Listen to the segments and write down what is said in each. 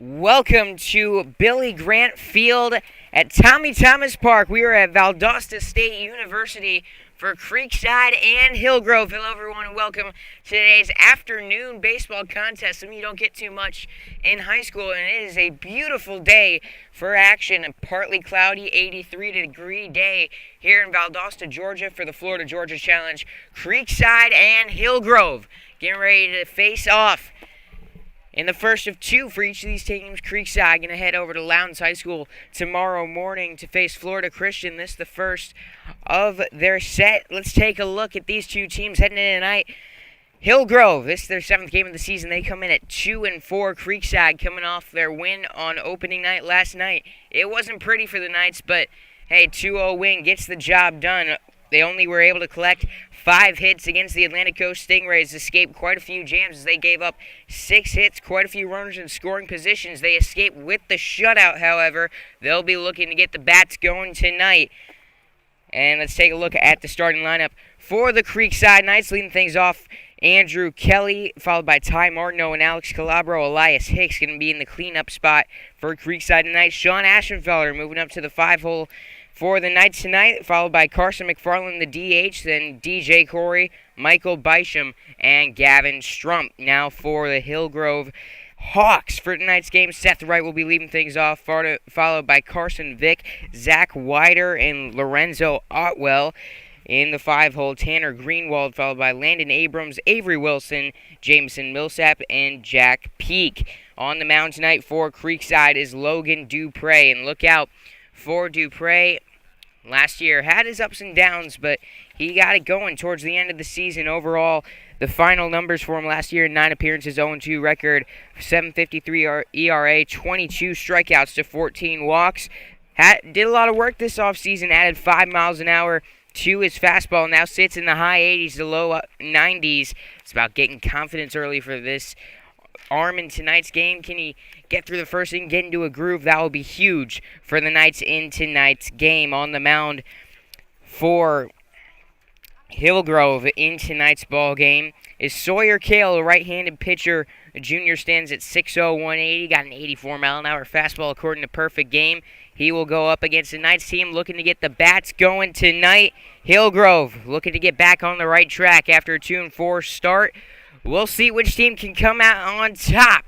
Welcome to Billy Grant Field at Tommy Thomas Park. We are at Valdosta State University for Creekside and Hillgrove. Hello, everyone, and welcome to today's afternoon baseball contest. Something you don't get too much in high school, and it is a beautiful day for action. A partly cloudy 83-degree day here in Valdosta, Georgia for the Florida-Georgia Challenge. Creekside and Hillgrove getting ready to face off in the first of two for each of these teams. Creekside going to head over to Lowndes High School tomorrow morning to face Florida Christian. This is the first of their set. Let's take a look at these two teams heading in tonight. Hillgrove, this is their 7th game of the season. They come in at 2-4. Creekside coming off their win on opening night last night. It wasn't pretty for the Knights, but hey, 2-0 win gets the job done. They only were able to collect 5 hits against the Atlantic Coast Stingrays, escaped quite a few jams as they gave up 6 hits, quite a few runners in scoring positions. They escaped with the shutout, however. They'll be looking to get the bats going tonight. And let's take a look at the starting lineup for the Creekside Knights. Leading things off, Andrew Kelly, followed by Ty Martineau and Alex Calabro. Elias Hicks going to be in the cleanup spot for Creekside tonight. Sean Ashenfelder moving up to the 5-hole for the Knights tonight, followed by Carson McFarland, the DH, then DJ Corey, Michael Bysham, and Gavin Strump. Now for the Hillgrove Hawks for tonight's game, Seth Wright will be leading things off, followed by Carson Vick, Zach Wider, and Lorenzo Otwell. In the 5-hole, Tanner Greenwald, followed by Landon Abrams, Avery Wilson, Jameson Millsap, and Jack Peak. On the mound tonight for Creekside is Logan Dupre, and look out for Dupre. Last year had his ups and downs, but he got it going towards the end of the season. Overall, the final numbers for him last year: 9 appearances, 0-2 record, 7.53 ERA, 22 strikeouts to 14 walks. Did a lot of work this offseason, added 5 miles an hour to his fastball, now sits in the high 80s to low 90s. It's about getting confidence early for this arm in tonight's game. Can he get through the first inning, get into a groove? That will be huge for the Knights in tonight's game. On the mound for Hillgrove in tonight's ball game is Sawyer Kale, a right-handed pitcher. The junior stands at 6'0", 180, got an 84-mile-an-hour fastball according to Perfect Game. He will go up against the Knights team looking to get the bats going tonight. Hillgrove looking to get back on the right track after a 2-4 start. We'll see which team can come out on top.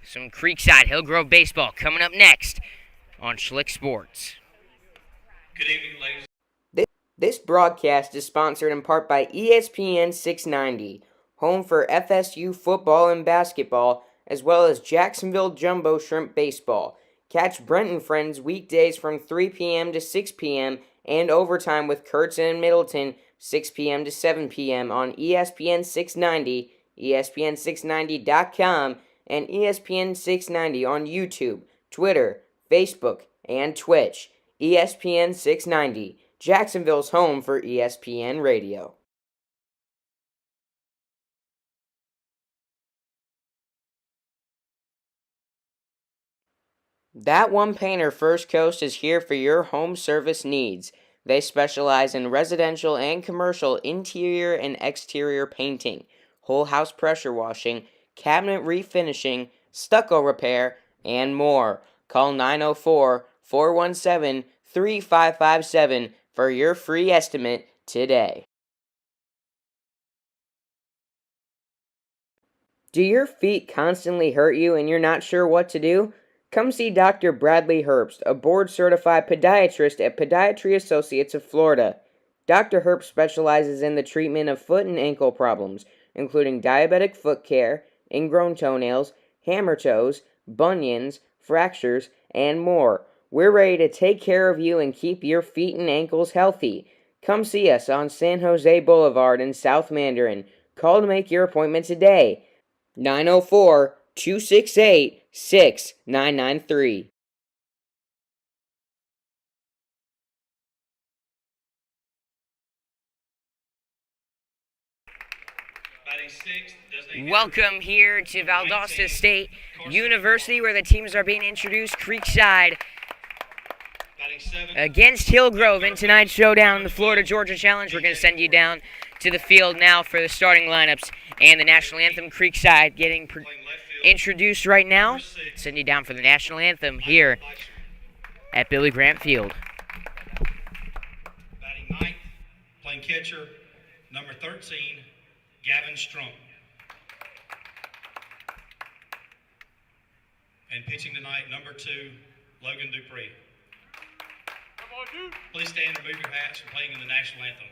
Some Creekside Hillgrove baseball coming up next on Schlick Sports. Good evening, ladies. This broadcast is sponsored in part by ESPN 690, home for FSU football and basketball, as well as Jacksonville Jumbo Shrimp Baseball. Catch Brent and Friends weekdays from 3 p.m. to 6 p.m. and overtime with Kurtz and Middleton, 6 p.m. to 7 p.m. on ESPN 690, ESPN690.com, and ESPN 690 on YouTube, Twitter, Facebook, and Twitch. ESPN 690, Jacksonville's home for ESPN Radio. That One Painter First Coast is here for your home service needs. They specialize in residential and commercial interior and exterior painting, whole house pressure washing, cabinet refinishing, stucco repair, and more. Call 904-417-3557 for your free estimate today. Do your feet constantly hurt you and you're not sure what to do? Come see Dr. Bradley Herbst, a board-certified podiatrist at Podiatry Associates of Florida. Dr. Herbst specializes in the treatment of foot and ankle problems, including diabetic foot care, ingrown toenails, hammer toes, bunions, fractures, and more. We're ready to take care of you and keep your feet and ankles healthy. Come see us on San Jose Boulevard in South Mandarin. Call to make your appointment today. 904-268-6993. Welcome here to Valdosta State University, where the teams are being introduced. Creekside against Hillgrove in tonight's showdown, the Florida-Georgia Challenge. We're going to send you down to the field now for the starting lineups and the national anthem. Creekside getting introduced right now. Send you down for the national anthem here at Billy Grant Field. Batting ninth, playing catcher, number 13, Gavin Strump. And pitching tonight, number 2, Logan Dupree. Please stand and remove your hats for playing in the national anthem.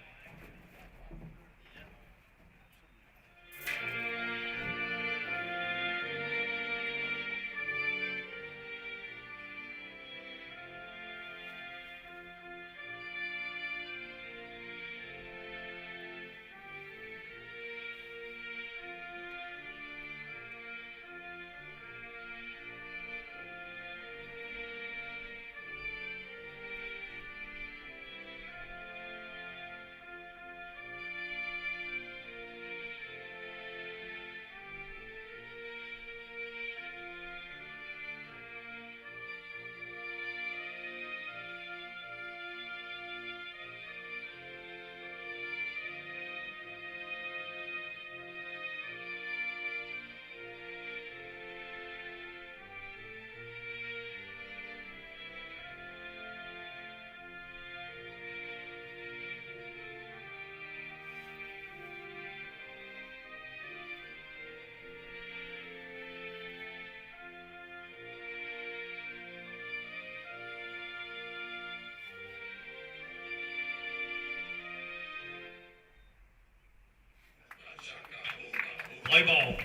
Play ball.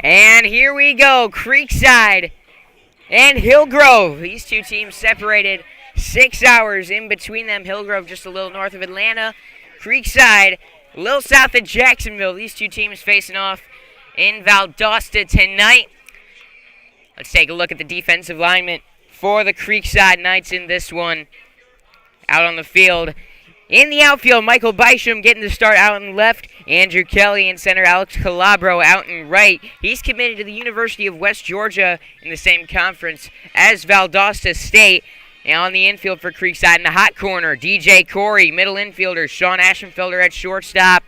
And here we go, Creekside and Hillgrove. These two teams separated 6 hours in between them. Hillgrove just a little north of Atlanta. Creekside a little south of Jacksonville. These two teams facing off in Valdosta tonight. Let's take a look at the defensive lineman for the Creekside Knights in this one. Out on the field. In the outfield, Michael Bysham getting the start out in left. Andrew Kelly in center. Alex Calabro out in right. He's committed to the University of West Georgia in the same conference as Valdosta State. And on the infield for Creekside in the hot corner, DJ Corey, middle infielder. Sean Aschenfelder at shortstop.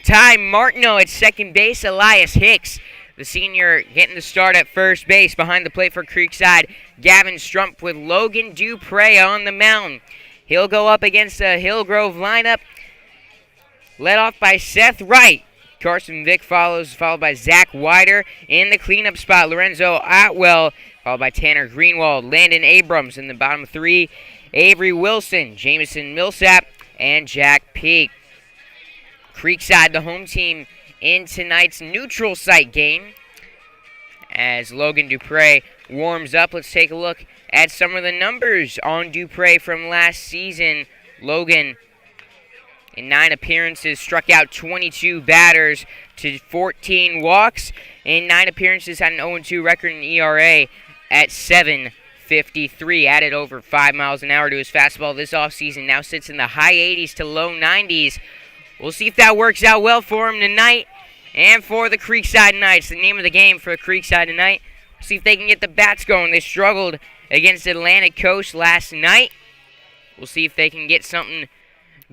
Ty Martineau at second base. Elias Hicks, the senior, getting the start at first base. Behind the plate for Creekside, Gavin Strump with Logan Dupre on the mound. He'll go up against a Hillgrove lineup, led off by Seth Wright. Carson Vick follows, followed by Zach Wider. In the cleanup spot, Lorenzo Atwell, followed by Tanner Greenwald. Landon Abrams in the bottom three, Avery Wilson, Jamison Millsap, and Jack Peak. Creekside, the home team in tonight's neutral site game. As Logan Dupre warms up, let's take a look at some of the numbers on Dupre from last season. Logan, in 9 appearances, struck out 22 batters to 14 walks. In 9 appearances, had an 0-2 record in ERA at 7.53. Added over 5 miles an hour to his fastball this offseason. Now sits in the high 80s to low 90s. We'll see if that works out well for him tonight. And for the Creekside Knights, the name of the game for Creekside tonight. See if they can get the bats going. They struggled against Atlantic Coast last night. We'll see if they can get something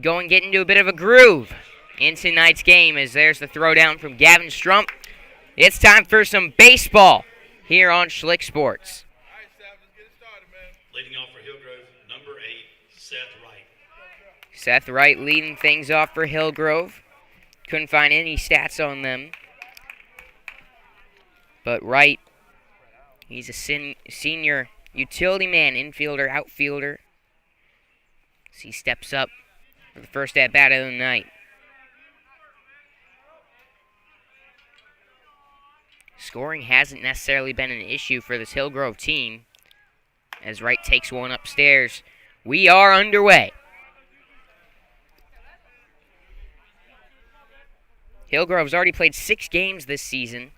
going, get into a bit of a groove in tonight's game, as there's the throwdown from Gavin Strump. It's time for some baseball here on Schlick Sports. All right, Seth, let's get it started, man. Leading off for Hillgrove, number 8, Seth Wright. Seth Wright leading things off for Hillgrove. Couldn't find any stats on them. But Wright, he's a senior utility man, infielder, outfielder. As he steps up for the first at-bat of the night. Scoring hasn't necessarily been an issue for this Hillgrove team. As Wright takes one upstairs, we are underway. Hillgrove's already played 6 games this season.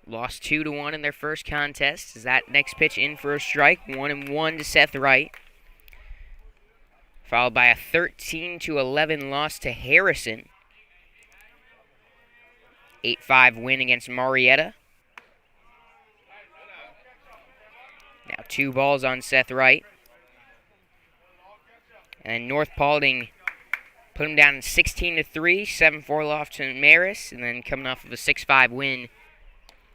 Lost 2-1 in their first contest. Is that next pitch in for a strike? 1-1 to Seth Wright. Followed by a 13-11 loss to Harrison. 8-5 win against Marietta. Now 2 balls on Seth Wright. And North Paulding Put them down 16-3, 7-4 loss to Maris, and then coming off of a 6-5 win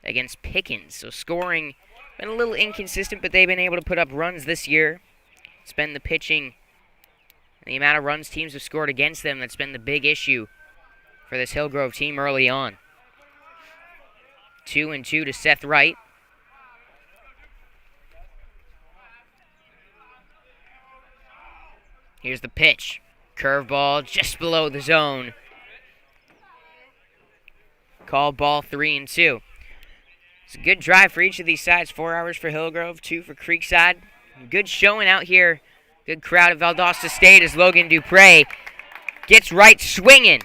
against Pickens. So scoring been a little inconsistent, but they've been able to put up runs this year. It's been the pitching, the amount of runs teams have scored against them that's been the big issue for this Hillgrove team early on. 2-2 to Seth Wright. Here's the pitch. Curveball just below the zone. Call ball 3-2. It's a good drive for each of these sides. 4 hours for Hillgrove, 2 for Creekside. Good showing out here. Good crowd at Valdosta State as Logan Dupre gets right swinging.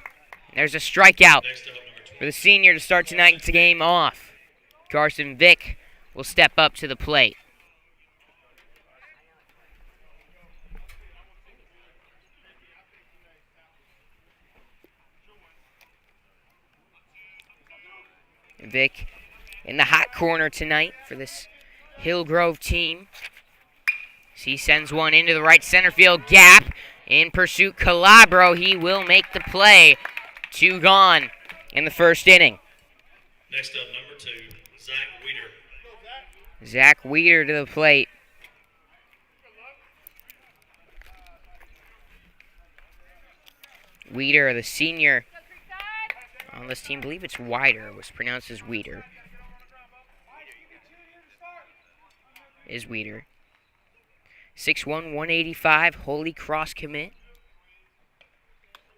There's a strikeout for the senior to start tonight's game off. Carson Vick will step up to the plate. Vick in the hot corner tonight for this Hillgrove team. He sends one into the right center field gap. In pursuit, Calabro. He will make the play. 2 gone in the first inning. Next up, number 2, Zach Weeder. Zach Weeder to the plate. Weeder, the senior on this team, I believe it's Wider, was pronounced as Weeder. Is Weeder. 6'1", 185, Holy Cross commit.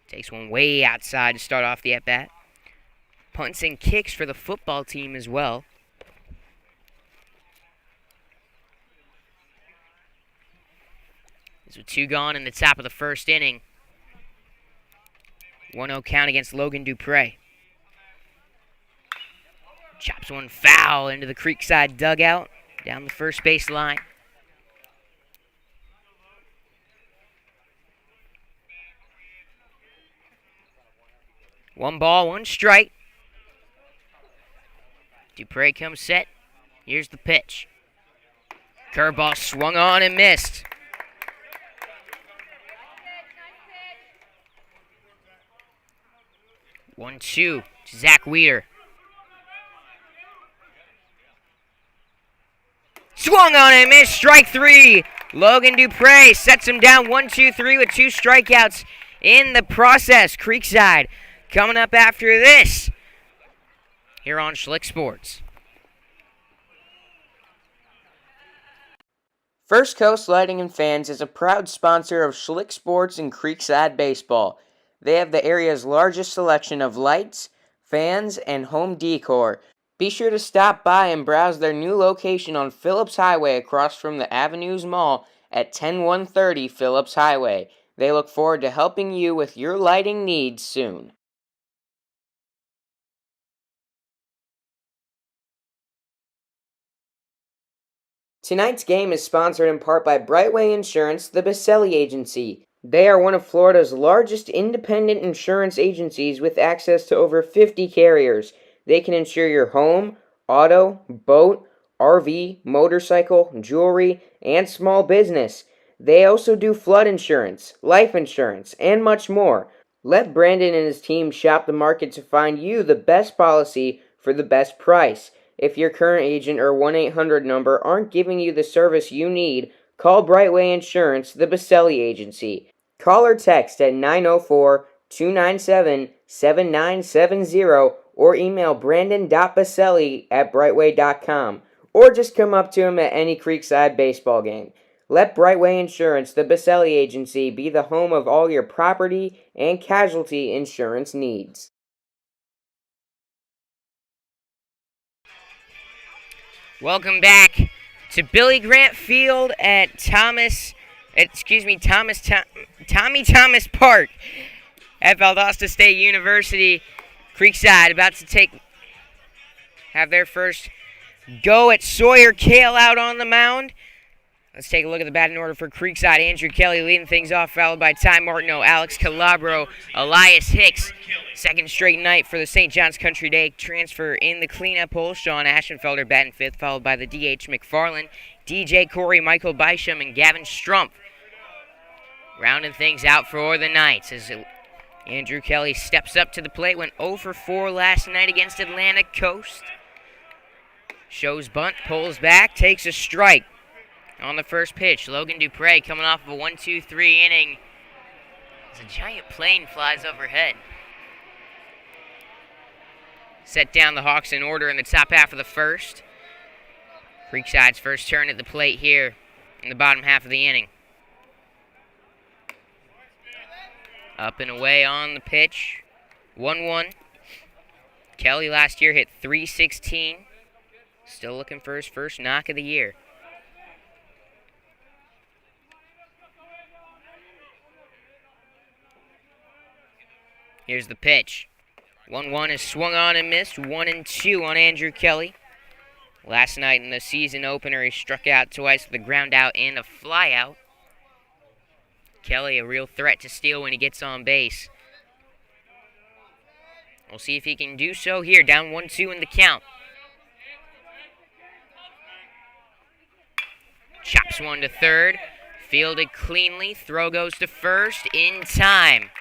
Takes one way outside to start off the at-bat. Punts and kicks for the football team as well. This with 2 gone in the top of the first inning. 1-0 count against Logan Dupre. Chops one foul into the Creekside dugout down the first base line. One ball, 1 strike. Dupre comes set. Here's the pitch. Curveball swung on and missed. One, 2 to Zach Weeder. Swung on and missed. Strike 3. Logan Dupre sets him down 1-2-3 with 2 strikeouts in the process. Creekside coming up after this here on Schlick Sports. First Coast Lighting and Fans is a proud sponsor of Schlick Sports and Creekside Baseball. They have the area's largest selection of lights, fans, and home decor. Be sure to stop by and browse their new location on Phillips Highway across from the Avenues Mall at 10130 Phillips Highway. They look forward to helping you with your lighting needs soon. Tonight's game is sponsored in part by Brightway Insurance, the Baselli Agency. They are one of Florida's largest independent insurance agencies with access to over 50 carriers. They can insure your home, auto, boat, RV, motorcycle, jewelry, and small business. They also do flood insurance, life insurance, and much more. Let Brandon and his team shop the market to find you the best policy for the best price. If your current agent or 1-800 number aren't giving you the service you need, call Brightway Insurance, the Baselli Agency. Call or text at 904-297-7970 or email brandon.baselli@brightway.com, or just come up to him at any Creekside baseball game. Let Brightway Insurance, the Baselli Agency, be the home of all your property and casualty insurance needs. Welcome back to Billy Grant Field at Tommy Thomas Park at Valdosta State University. Creekside about to have their first go at Sawyer Kale out on the mound. Let's take a look at the batting order for Creekside. Andrew Kelly leading things off, followed by Ty Martineau, Alex Calabro, Elias Hicks. Second straight night for the St. John's Country Day transfer in the cleanup hole. Sean Aschenfelder batting 5th, followed by the DH McFarland, DJ Corey, Michael Bysham, and Gavin Strumpf. Rounding things out for the Knights as Andrew Kelly steps up to the plate, went 0 for 4 last night against Atlantic Coast. Shows bunt, pulls back, takes a strike on the first pitch. Logan Dupre coming off of a 1-2-3 inning. As a giant plane flies overhead. Set down the Hawks in order in the top half of the first. Creekside's first turn at the plate here in the bottom half of the inning. Up and away on the pitch. 1-1. Kelly last year hit .316. Still looking for his first knock of the year. Here's the pitch. 1-1 is swung on and missed. 1-2 on Andrew Kelly. Last night in the season opener, he struck out twice with a ground out and a fly out. Kelly, a real threat to steal when he gets on base. We'll see if he can do so here. Down 1-2 in the count. Chops one to third. Fielded cleanly. Throw goes to first in time.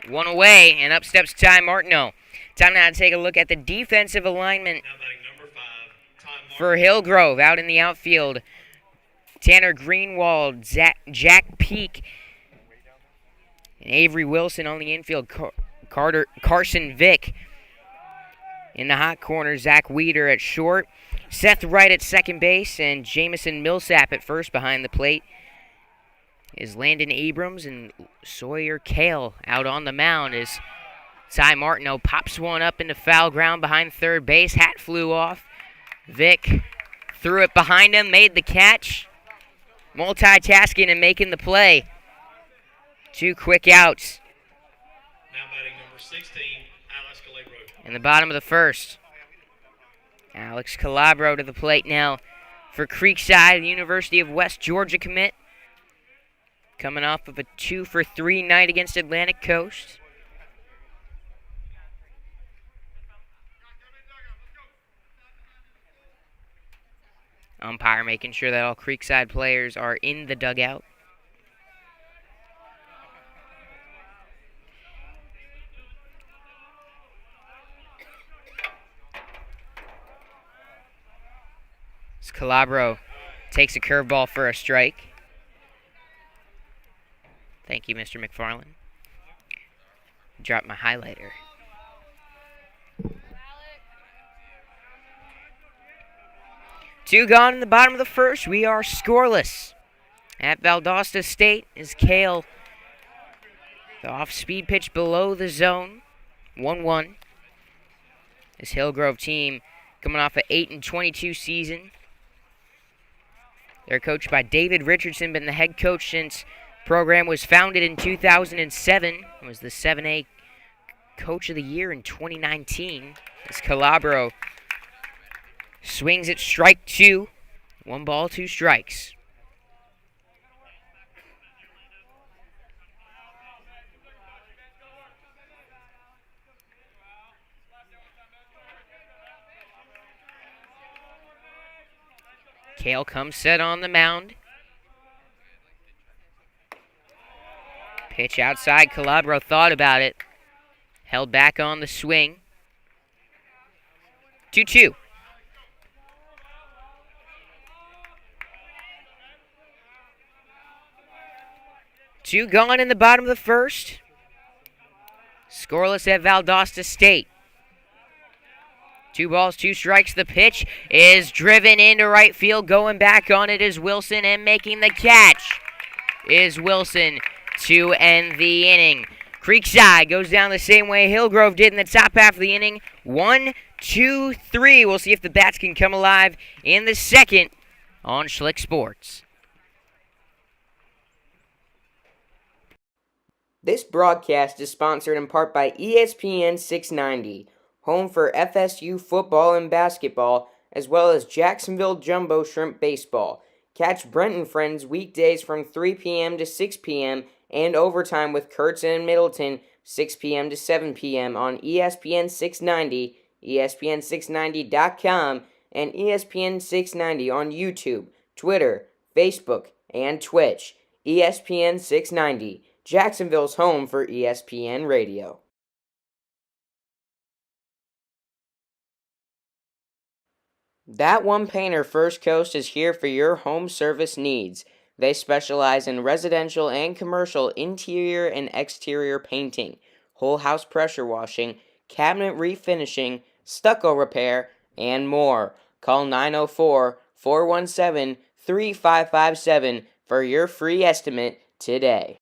One away, and up steps Ty Martineau. Time now to take a look at the defensive alignment for Hillgrove out in the outfield. Tanner Greenwald, Jack Peak, and Avery Wilson on the infield. Carson Vick in the hot corner. Zach Weeder at short. Seth Wright at second base, and Jamison Millsap at first behind the plate. Is Landon Abrams and Sawyer Kale out on the mound as Ty Martineau pops one up into foul ground behind third base. Hat flew off. Vic threw it behind him, made the catch. Multitasking and making the play. 2 quick outs. Now batting number 16, Alex Calabro. In the bottom of the first. Alex Calabro to the plate now for Creekside, the University of West Georgia commit. Coming off of a 2 for 3 night against Atlantic Coast. Umpire making sure that all Creekside players are in the dugout. Calabro takes a curveball for a strike. Thank you, Mr. McFarland. Dropped my highlighter. Two gone in the bottom of the first. We are scoreless at Valdosta State as Kale, the off-speed pitch below the zone. 1-1. This Hillgrove team coming off an 8-22 season. They're coached by David Richardson, been the head coach since the program was founded in 2007. Was the 7A Coach of the Year in 2019. As Calabro swings at strike 2. 1 ball, 2 strikes. Kale comes set on the mound. Pitch outside. Calabro thought about it. Held back on the swing. 2-2. Two gone in the bottom of the first. Scoreless at Valdosta State. 2 balls, 2 strikes. The pitch is driven into right field. Going back on it is Wilson, and making the catch is Wilson to end the inning. Creekside goes down the same way Hillgrove did in the top half of the inning. 1, 2, 3. We'll see if the bats can come alive in the second on Schlick Sports. This broadcast is sponsored in part by ESPN 690, home for FSU football and basketball, as well as Jacksonville Jumbo Shrimp Baseball. Catch Brent and Friends weekdays from 3 p.m. to 6 p.m. and overtime with Kurtz and Middleton, 6 p.m. to 7 p.m. on ESPN 690, ESPN690.com, and ESPN 690 on YouTube, Twitter, Facebook, and Twitch. ESPN 690. Jacksonville's home for ESPN Radio. That One Painter First Coast is here for your home service needs. They specialize in residential and commercial interior and exterior painting, whole house pressure washing, cabinet refinishing, stucco repair, and more. Call 904-417-3557 for your free estimate today.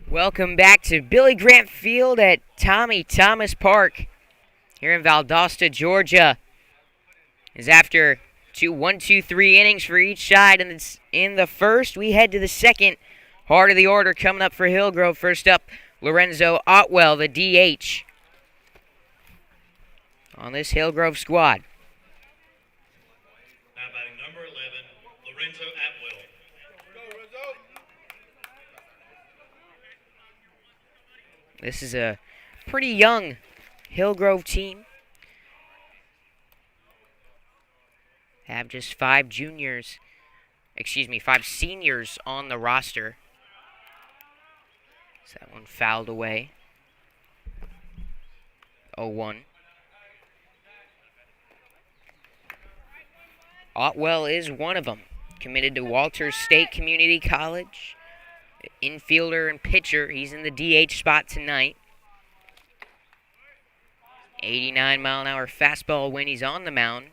Welcome back to Billy Grant Field at Tommy Thomas Park here in Valdosta, Georgia. As after 3 innings for each side in the first, we head to the second. Heart of the order coming up for Hillgrove. First up, Lorenzo Otwell, the DH, on this Hillgrove squad. Now batting number 11, Lorenzo Atwell. This is a pretty young Hillgrove team. Have just 5 seniors on the roster. So that one fouled away. 0-1. Otwell is one of them. Committed to Walters State Community College. Infielder and pitcher. He's in the DH spot tonight. 89-mile-an-hour fastball when he's on the mound.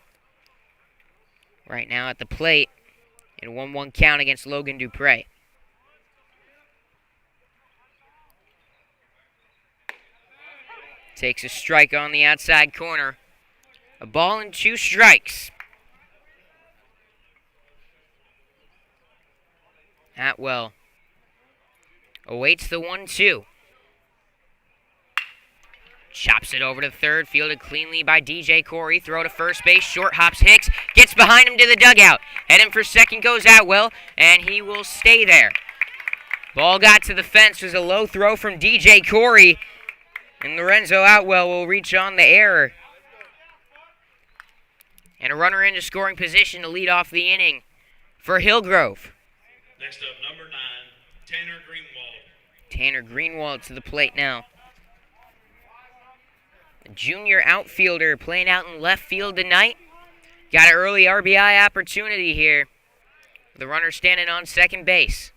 Right now at the plate in 1-1 count against Logan Dupre. Takes a strike on the outside corner. A ball and 2 strikes. Atwell awaits the 1-2. Chops it over to third, fielded cleanly by DJ Corey. Throw to first base, short hops Hicks, gets behind him to the dugout. Heading for second goes Atwell, and he will stay there. Ball got to the fence, was a low throw from DJ Corey, and Lorenzo Atwell will reach on the error. And a runner into scoring position to lead off the inning for Hillgrove. Next up, number 9, Tanner Greenwald. Tanner Greenwald to the plate now. A junior outfielder playing out in left field tonight. Got an early RBI opportunity here. The runner standing on second base.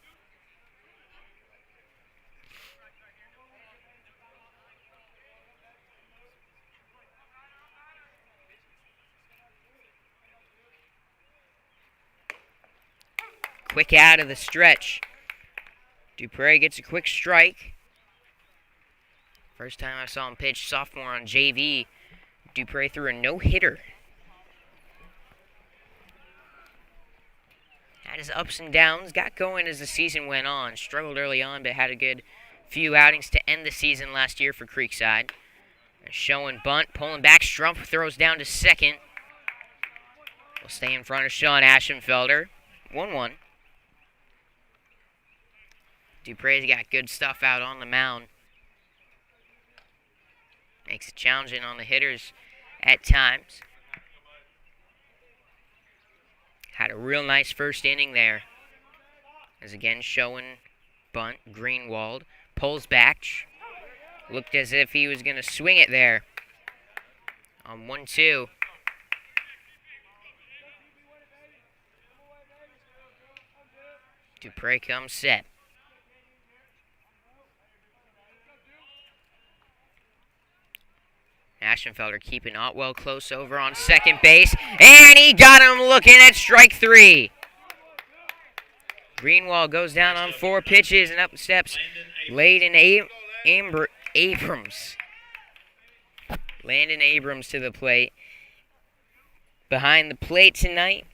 Quick out of the stretch. Dupre gets a quick strike. First time I saw him pitch, sophomore on JV. Dupre threw a no-hitter. Had his ups and downs, got going as the season went on. Struggled early on, but had a good few outings to end the season last year for Creekside. Showing bunt, pulling back, Strump throws down to second. Will stay in front of Sean Aschenfelder. 1-1. Dupre's got good stuff out on the mound. Makes it challenging on the hitters at times. Had a real nice first inning there. As again showing bunt, Greenwald. Pulls back. Looked as if he was going to swing it there. On 1-2. Dupre comes set. Aschenfelder keeping Otwell close over on second base. And he got him looking at strike 3. Greenwald goes down on 4 pitches and up steps Landon Abrams. Landon Abrams to the plate. Behind the plate tonight,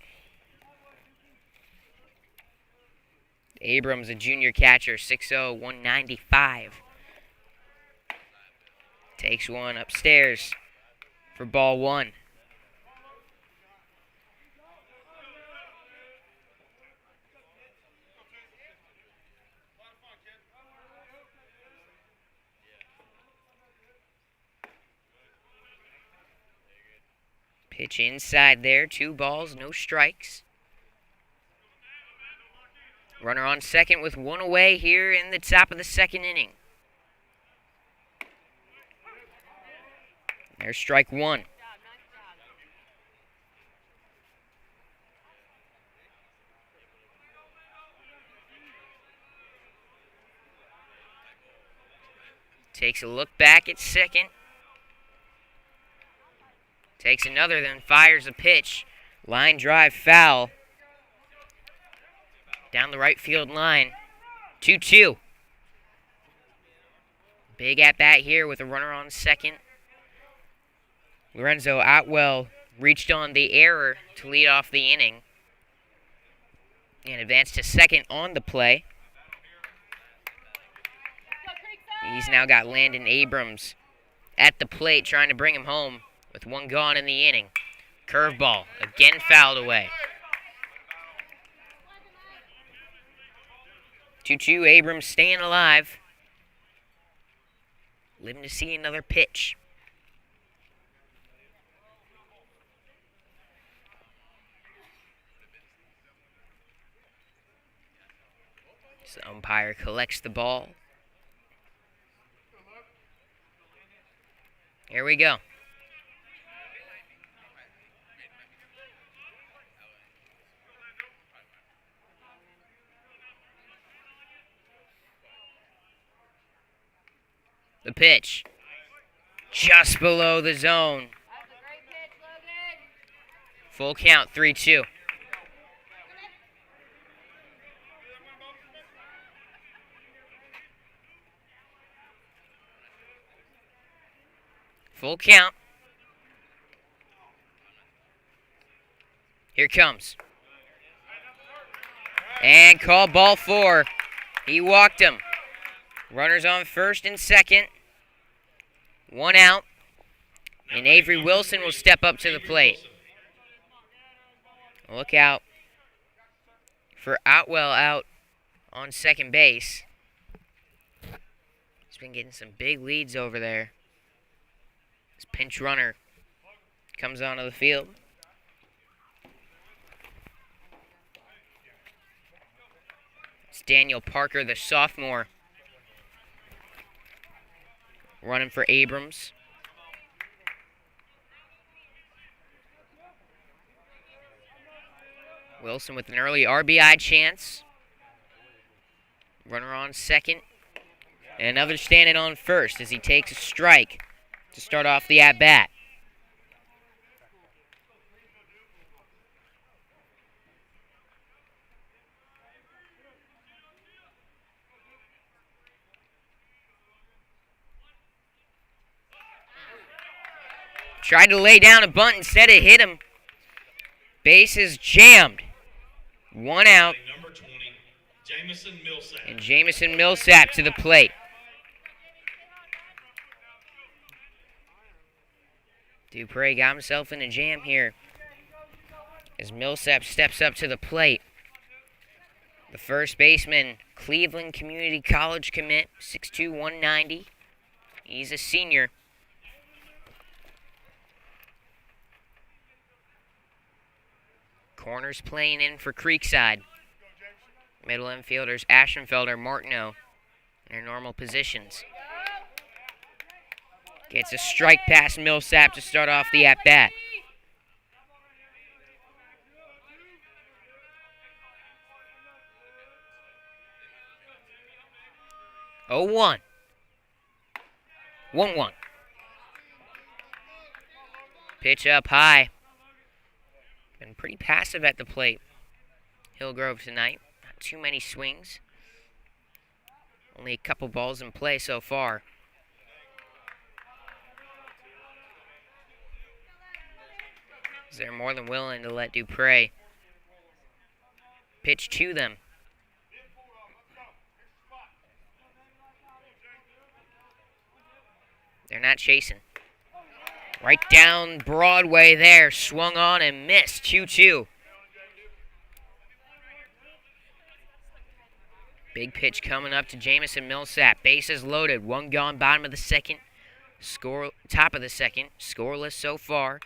Abrams, a junior catcher, 6'0", 195. Takes one upstairs for ball 1. Pitch inside there. 2 balls, no strikes. Runner on second with 1 away here in the top of the 2nd inning. There's strike 1. Takes a look back at second. Takes another, then fires a pitch. Line drive foul. Down the right field line. 2-2. Big at bat here with a runner on second. Lorenzo Otwell reached on the error to lead off the inning and advanced to second on the play. He's now got Landon Abrams at the plate trying to bring him home with 1 gone in the inning. Curveball, again fouled away. 2-2, Abrams staying alive. Living to see another pitch. The umpire collects the ball. Here we go. The pitch. Just below the zone. Full count, 3-2. Full count. Here comes. And call ball 4. He walked him. Runners on first and second. 1 out. And Avery Wilson will step up to the plate. Look out for Otwell out on second base. He's been getting some big leads over there. This pinch runner comes onto the field. It's Daniel Parker, the sophomore, running for Abrams. Wilson with an early RBI chance. Runner on second. And another standing on first as he takes a strike to start off the at-bat. Tried to lay down a bunt, instead it hit him. Base is jammed. 1 out. Number 20, Jamison Millsap. And Jamison Millsap to the plate. Dupre got himself in a jam here as Millsap steps up to the plate. The first baseman, Cleveland Community College commit, 6'2", 190. He's a senior. Corners playing in for Creekside. Middle infielders Ashenfelder, Martineau in their normal positions. Gets a strike past Millsap to start off the at-bat. Oh, 1. 1-1. Pitch up high. Been pretty passive at the plate. Hillgrove tonight. Not too many swings. Only a couple balls in play so far. They're more than willing to let Dupre pitch to them. They're not chasing. Right down Broadway there. Swung on and missed. 2-2. Big pitch coming up to Jamison Millsap. Bases loaded. 1 gone, bottom of the second. Top of the second. Scoreless so far.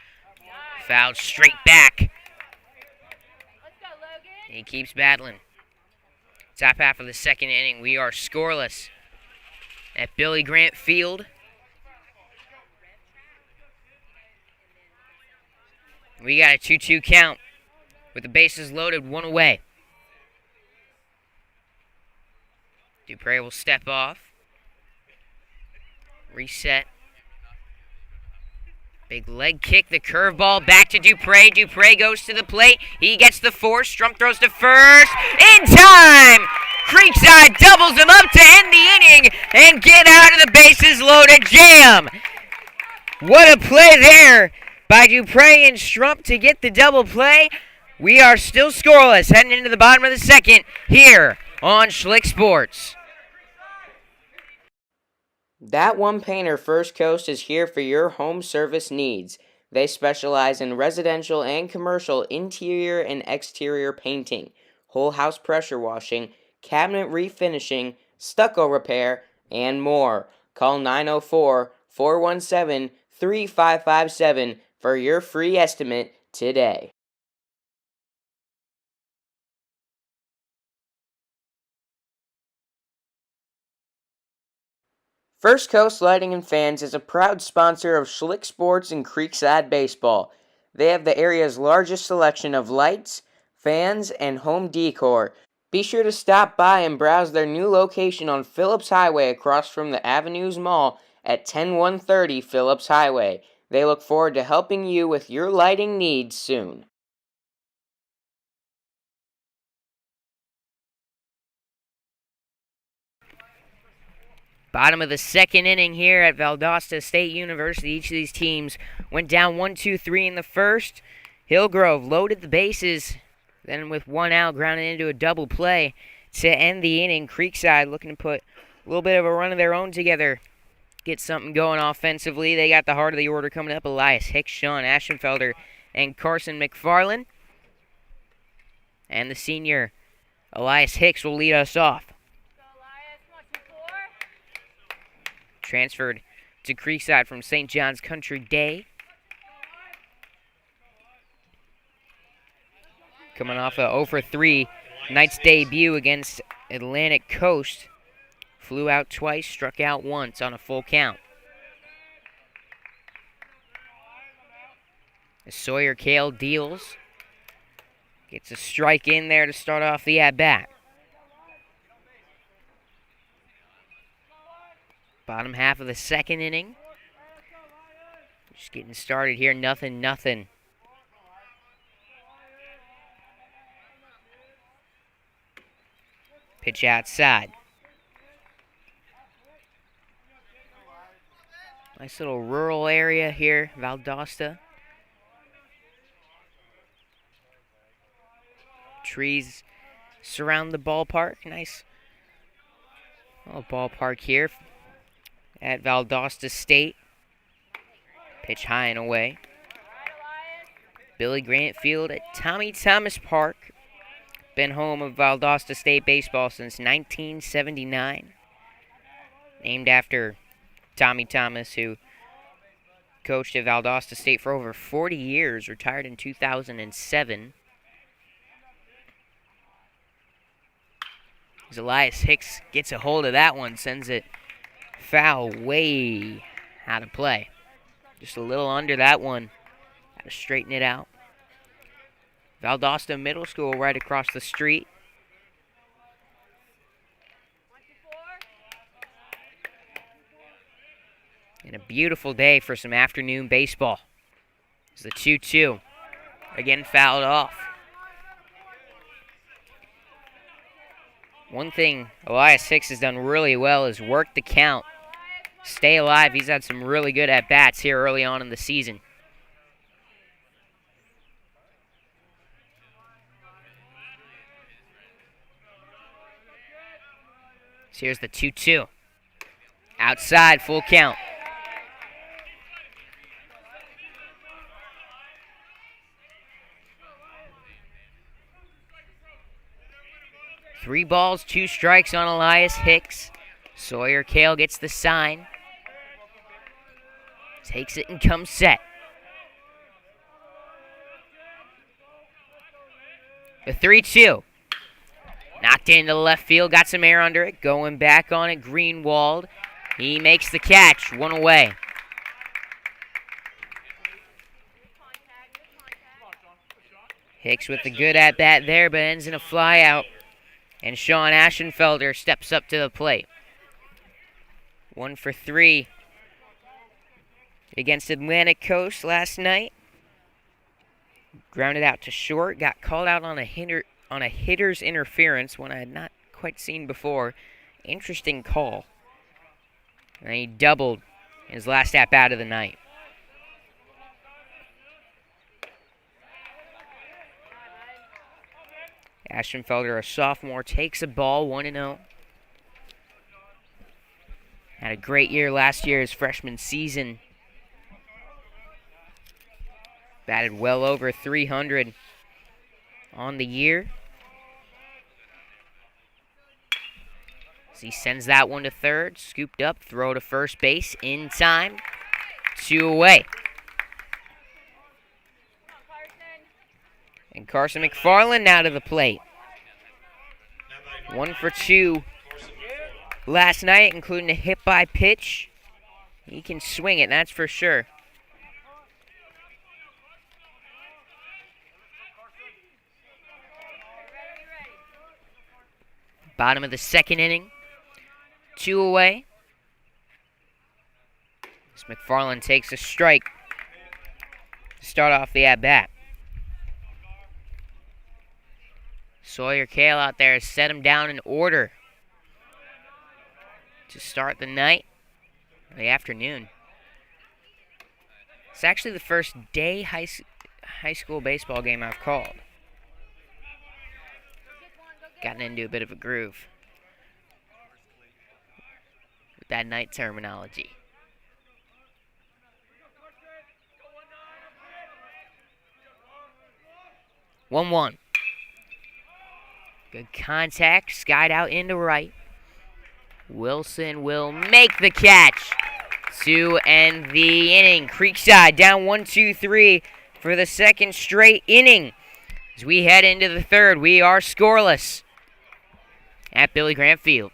fouled straight back. He keeps battling. Top half of the second inning, we are scoreless at Billy Grant Field. We got a 2-2 count with the bases loaded, one away. Dupre will step off. Reset. Big leg kick, the curveball back to Dupre. Dupre goes to the plate. He gets the force. Strump throws to first. In time! Creekside doubles him up to end the inning and get out of the bases loaded jam. What a play there by Dupre and Strump to get the double play. We are still scoreless heading into the bottom of the second here on Schlick Sports. That One Painter First Coast is here for your home service needs. They specialize in residential and commercial interior and exterior painting, whole house pressure washing, cabinet refinishing, stucco repair, and more. Call 904-417-3557 for your free estimate today. First Coast Lighting and Fans is a proud sponsor of Schlick Sports and Creekside Baseball. They have the area's largest selection of lights, fans, and home decor. Be sure to stop by and browse their new location on Phillips Highway across from the Avenues Mall at 10130 Phillips Highway. They look forward to helping you with your lighting needs soon. Bottom of the second inning here at Valdosta State University. Each of these teams went down 1-2-3 in the first. Hillgrove loaded the bases, then with one out, grounded into a double play to end the inning. Creekside looking to put a little bit of a run of their own together, get something going offensively. They got the heart of the order coming up. Elias Hicks, Sean Aschenfelder, and Carson McFarland. And the senior, Elias Hicks, will lead us off. Transferred to Creekside from St. John's Country Day. Coming off a 0-for-3 Knights debut against Atlantic Coast. Flew out twice, struck out once on a full count. Sawyer Kale deals. Gets a strike in there to start off the at-bat. Bottom half of the second inning. Just getting started here, nothing. Pitch outside. Nice little rural area here, Valdosta. Trees surround the ballpark. Nice little ballpark here at Valdosta State. Pitch high and away. Billy Grant Field at Tommy Thomas Park. Been home of Valdosta State baseball since 1979. Named after Tommy Thomas, who coached at Valdosta State for over 40 years, retired in 2007. As Elias Hicks gets a hold of that one, sends it foul way out of play. Just a little under that one. Got to straighten it out. Valdosta Middle School right across the street. And a beautiful day for some afternoon baseball. It's the 2-2. Again fouled off. One thing Elias Hicks has done really well is work the count. Stay alive. He's had some really good at-bats here early on in the season. So here's the 2-2. Outside, full count. Three balls, two strikes on Elias Hicks. Sawyer Kale gets the sign. Takes it and comes set. The 3-2. Knocked into left field, got some air under it. Going back on it, Greenwald. He makes the catch, one away. Hicks with the good at-bat there, but ends in a fly-out. And Sean Aschenfelder steps up to the plate. 1 for 3 against Atlantic Coast last night. Grounded out to short, got called out on a hitter's interference, one I had not quite seen before. Interesting call. And he doubled his last at-bat of the night. Aschenfelder, a sophomore, takes a ball, 1-0. Had a great year last year, his freshman season. Batted well over 300 on the year. As he sends that one to third, scooped up, throw to first base in time. 2 away. And Carson McFarland now to the plate. 1 for 2 last night, including a hit by pitch. He can swing it, that's for sure. Bottom of the second inning. 2 away. As McFarland takes a strike to start off the at-bat. Sawyer Kale out there has set him down in order to start the night, or the afternoon. It's actually the first day high school baseball game I've called. Gotten into a bit of a groove with that night terminology. One. Good contact, skied out into right. Wilson will make the catch to end the inning. Creekside down 1-2-3 for the second straight inning. As we head into the third, we are scoreless at Billy Grant Field.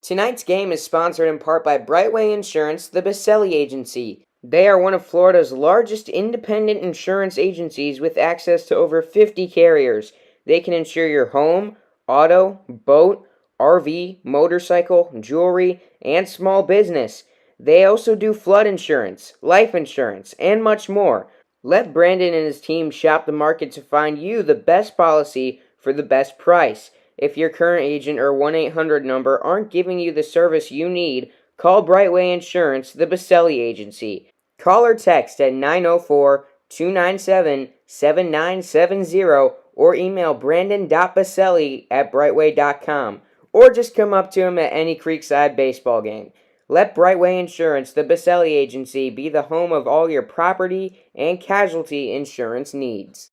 Tonight's game is sponsored in part by Brightway Insurance, the Baselli Agency. They are one of Florida's largest independent insurance agencies with access to over 50 carriers. They can insure your home, auto, boat, RV, motorcycle, jewelry, and small business. They also do flood insurance, life insurance, and much more. Let Brandon and his team shop the market to find you the best policy for the best price. If your current agent or 1-800 number aren't giving you the service you need, call Brightway Insurance, the Baselli Agency. Call or text at 904-297-7970 or email brandon.baselli@brightway.com, or just come up to him at any Creekside baseball game. Let Brightway Insurance, the Baselli Agency, be the home of all your property and casualty insurance needs.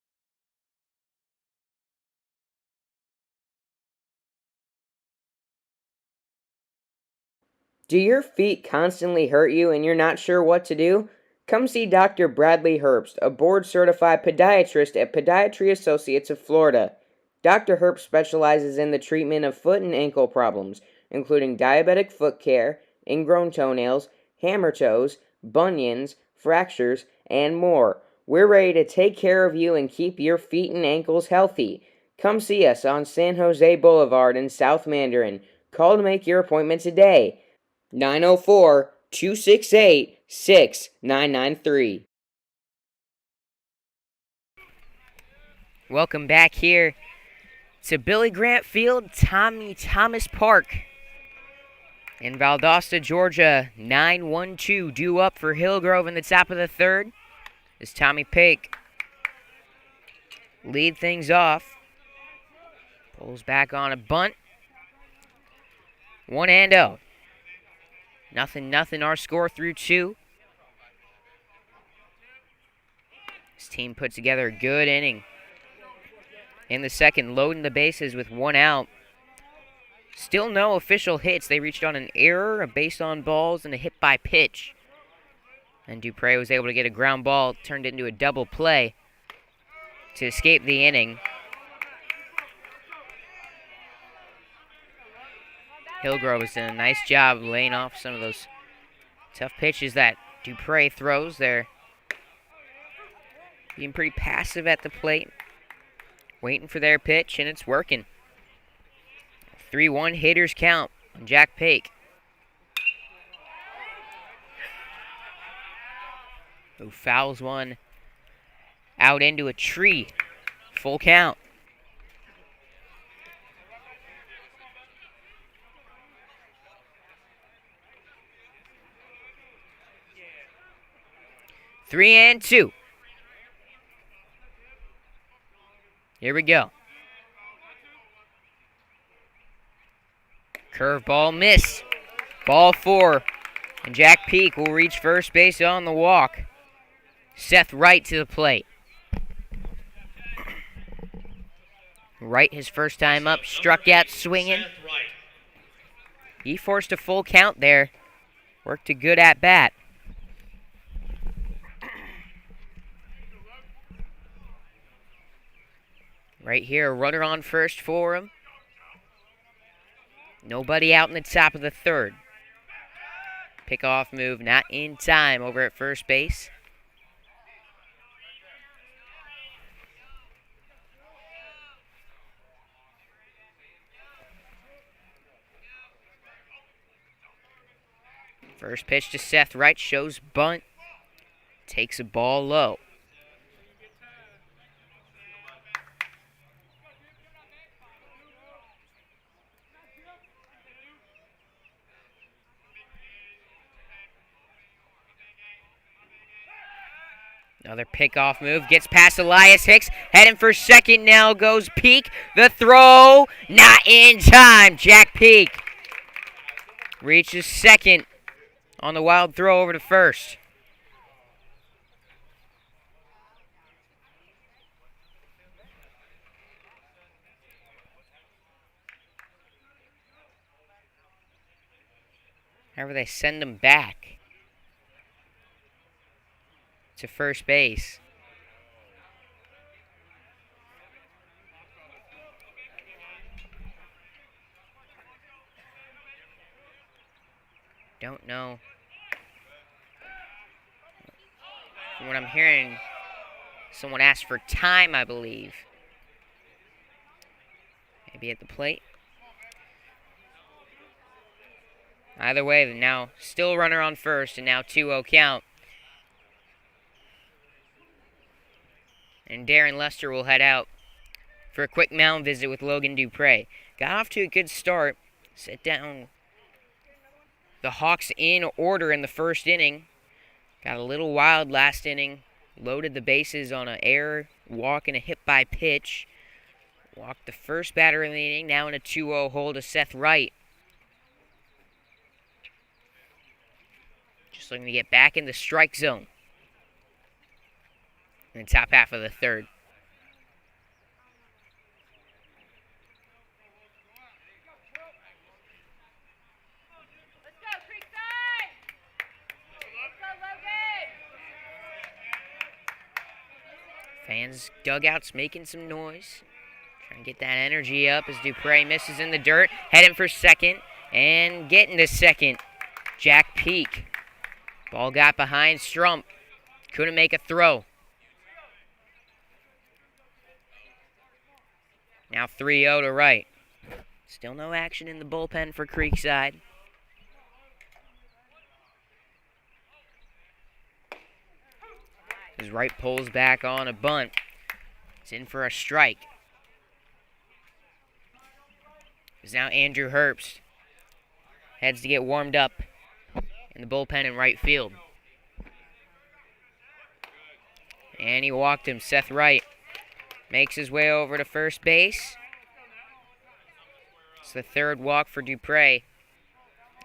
Do your feet constantly hurt you and you're not sure what to do? Come see Dr. Bradley Herbst, a board-certified podiatrist at Podiatry Associates of Florida. Dr. Herbst specializes in the treatment of foot and ankle problems, including diabetic foot care, ingrown toenails, hammer toes, bunions, fractures, and more. We're ready to take care of you and keep your feet and ankles healthy. Come see us on San Jose Boulevard in South Mandarin. Call to make your appointment today. 904-268-6993. Welcome back here to Billy Grant Field, Tommy Thomas Park in Valdosta, Georgia. 9-1-2 due up for Hillgrove in the top of the third as Tommy Pake lead things off. Pulls back on a bunt. 1-0. 0-0 our score through 2. This team put together a good inning in the second, loading the bases with 1 out. Still no official hits. They reached on an error, a base on balls, and a hit by pitch. And Dupre was able to get a ground ball, turned it into a double play. to escape the inning. Hillgrove has done a nice job laying off some of those tough pitches that Dupre throws. They're being pretty passive at the plate, waiting for their pitch, and it's working. 3-1 hitters count on Jack Pake. Who fouls one out into a tree. Full count. Three and two. Here we go. Curveball miss. Ball 4. And Jack Peak will reach first base on the walk. Seth Wright to the plate. Wright his first time up, struck out swinging. He forced a full count there. Worked a good at bat. Right here, a runner on first for him. Nobody out in the top of the third. Pickoff move not in time over at first base. First pitch to Seth Wright, shows bunt. Takes a ball low. Another pickoff move. Gets past Elias Hicks. Heading for second now goes Peak. The throw. Not in time. Jack Peak reaches second on the wild throw over to first. However, they send him back to first base. Don't know. From what I'm hearing, someone asked for time, I believe. Maybe at the plate. Either way, now still runner on first, and now 2-0 count. And Darren Lester will head out for a quick mound visit with Logan Dupre. Got off to a good start. Set down the Hawks in order in the first inning. Got a little wild last inning. Loaded the bases on an error, walk, and a hit by pitch. Walked the first batter in the inning. Now in a 2-0 hole to Seth Wright. Just looking to get back in the strike zone in the top half of the third. Let's go, Creekside! Let's go, Logan! Fans, dugouts making some noise. Trying to get that energy up as Dupre misses in the dirt. Heading for second and getting to second. Jack Peak. Ball got behind Strump. Couldn't make a throw. Now 3-0 to Wright. Still no action in the bullpen for Creekside. As Wright pulls back on a bunt. It's in for a strike. It's now Andrew Herbst. Heads to get warmed up in the bullpen in right field. And he walked him. Seth Wright makes his way over to first base. It's the third walk for Dupre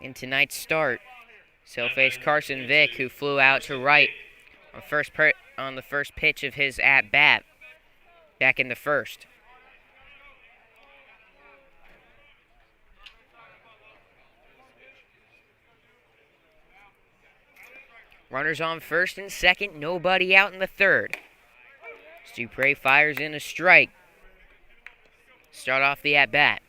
in tonight's start. So he'll face Carson Vick, who flew out to right on the first pitch of his at-bat back in the first. Runners on first and second, nobody out in the third. It's Dupre fires in a strike. Start off the at-bat.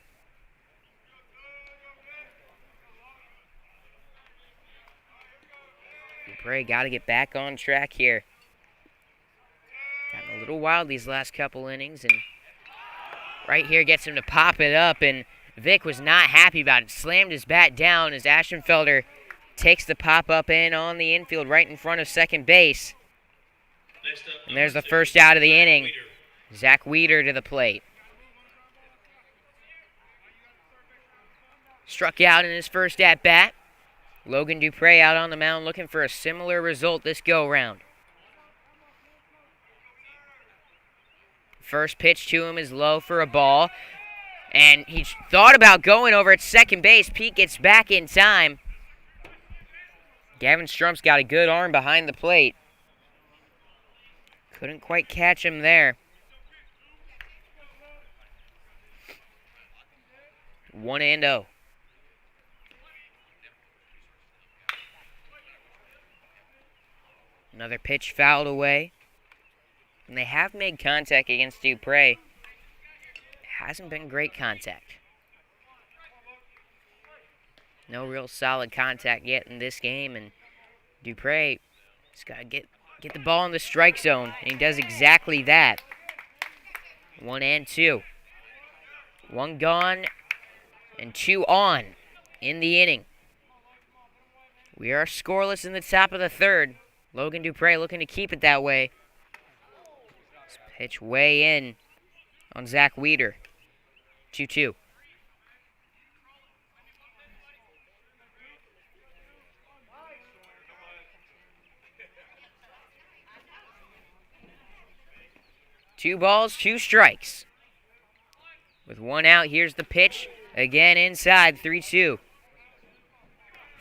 Dupre got to get back on track here. Gotten a little wild these last couple innings, and right here gets him to pop it up, and Vic was not happy about it. Slammed his bat down as Ashenfelder takes the pop-up in on the infield right in front of second base. And there's the first out of the inning. Zach Weeder to the plate. Struck out in his first at-bat. Logan Dupre out on the mound looking for a similar result this go-round. First pitch to him is low for a ball. And he thought about going over at second base. Pete gets back in time. Gavin Strump's got a good arm behind the plate. Couldn't quite catch him there. 1-0. Another pitch fouled away. And they have made contact against Dupre. It hasn't been great contact. No real solid contact yet in this game, and Dupre has got to get the ball in the strike zone, and he does exactly that. 1-2. 1 gone and 2 on in the inning. We are scoreless in the top of the third. Logan Dupre looking to keep it that way. This pitch way in on Zach Weeder. 2-2. Two balls, 2 strikes. With 1 out, here's the pitch. Again inside, 3-2.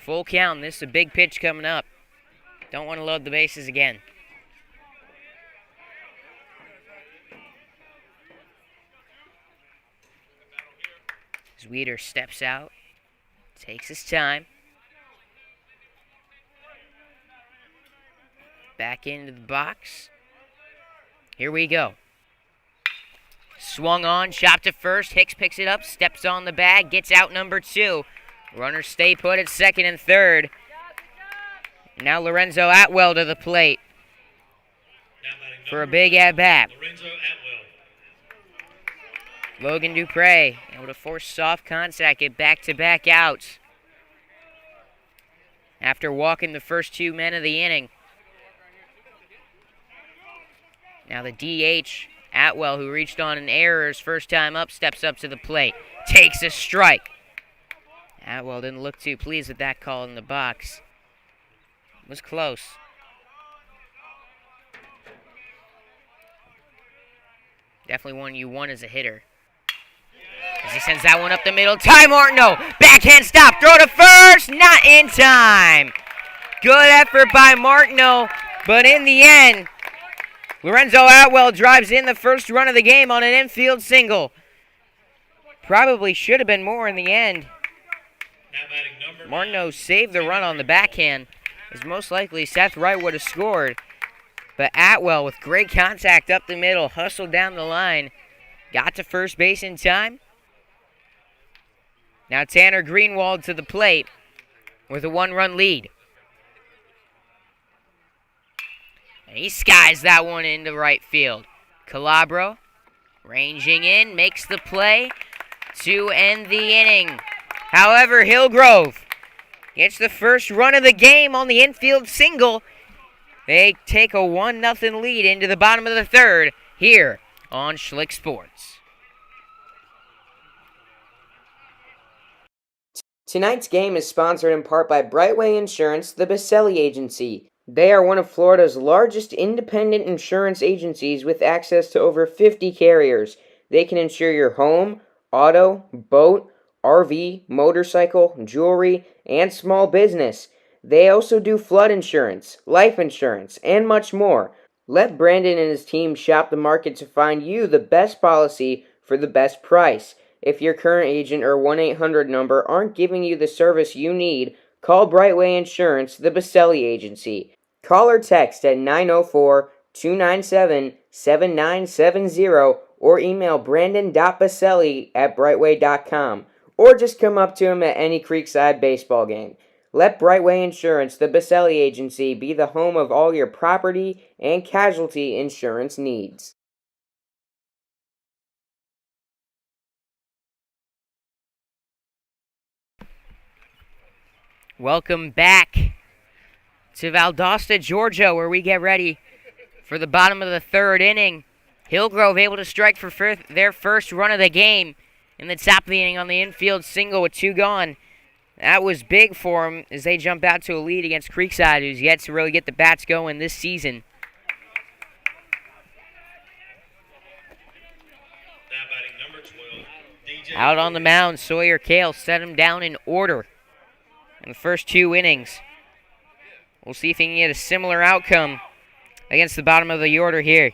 Full count. This is a big pitch coming up. Don't want to load the bases again. As Weeder steps out, takes his time. Back into the box. Here we go. Swung on, chopped to first. Hicks picks it up, steps on the bag, gets out number 2. Runners stay put at second and third. Now Lorenzo Atwell to the plate for a big at-bat. Logan Dupre able to force soft contact, get back-to-back outs after walking the first 2 men of the inning. Now the DH, Atwell, who reached on an error his first time up, steps up to the plate. Takes a strike. Atwell didn't look too pleased with that call in the box. It was close. Definitely one you want as a hitter. As he sends that one up the middle. Ty Martineau. Backhand stop. Throw to first. Not in time. Good effort by Martineau. But in the end, Lorenzo Atwell drives in the first run of the game on an infield single. Probably should have been more in the end. Martineau saved the run on the backhand, as most likely Seth Wright would have scored. But Atwell, with great contact up the middle, hustled down the line, got to first base in time. Now Tanner Greenwald to the plate with a 1-run lead. And he skies that one into right field. Calabro ranging in, makes the play to end the inning. However, Hillgrove gets the first run of the game on the infield single. They take a 1-0 lead into the bottom of the third here on Schlick Sports. Tonight's game is sponsored in part by Brightway Insurance, the Baselli Agency. They are one of Florida's largest independent insurance agencies with access to over 50 carriers. They can insure your home, auto, boat, RV, motorcycle, jewelry, and small business. They also do flood insurance, life insurance, and much more. Let Brandon and his team shop the market to find you the best policy for the best price. If your current agent or 1-800 number aren't giving you the service you need, call Brightway Insurance, the Baselli Agency. Call or text at 904-297-6000 888-888-7970 or email brandon.baselli@brightway.com or just come up to him at any Creekside baseball game. Let Brightway Insurance, the Baselli Agency, be the home of all your property and casualty insurance needs. Welcome back to Valdosta, Georgia, where we get ready for the bottom of the third inning. Hillgrove able to strike for their first run of the game in the top of the inning on the infield single with 2 gone. That was big for them as they jump out to a lead against Creekside, who's yet to really get the bats going this season. Now batting number 12, DJ. Out on the mound, Sawyer Kale set him down in order in the first 2 innings. We'll see if he can get a similar outcome against the bottom of the order here.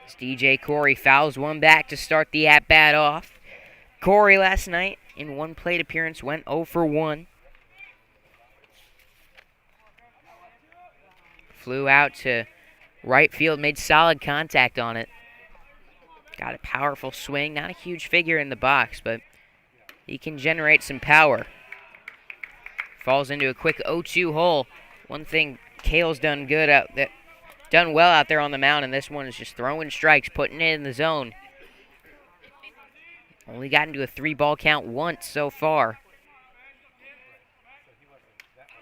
As DJ Corey fouls one back to start the at-bat off. Corey last night in one plate appearance went 0 for 1. Flew out to right field, made solid contact on it. Got a powerful swing, not a huge figure in the box, but he can generate some power. Falls into a quick 0-2 hole. One thing Kale's done well out there on the mound, and this one is just throwing strikes, putting it in the zone. Only gotten to a 3-ball count once so far.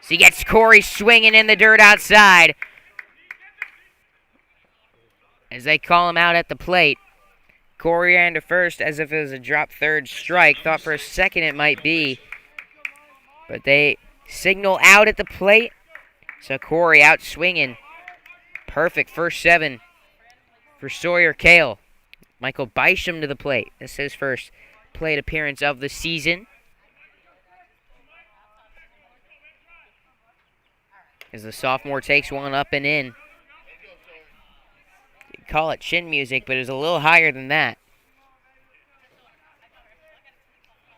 So he gets Corey swinging in the dirt outside as they call him out at the plate. Corey ran to first as if it was a drop third strike. Thought for a second it might be. But they signal out at the plate. So Corey out swinging. Perfect first 7 for Sawyer Kale. Michael Bysham to the plate. This is his first plate appearance of the season. As the sophomore takes one up and in. Call it chin music, but it's a little higher than that.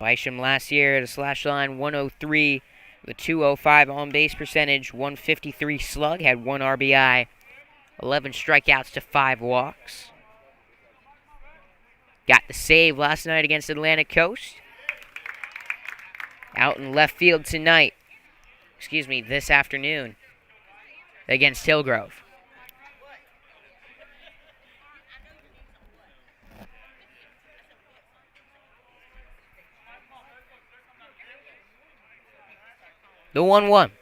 Bysham last year at a slash line 103 with a 205 on base percentage, 153 slug, had 1 RBI, 11 strikeouts to 5 walks. Got the save last night against Atlantic Coast. Out in left field tonight. This afternoon against Hillgrove. The 1-1.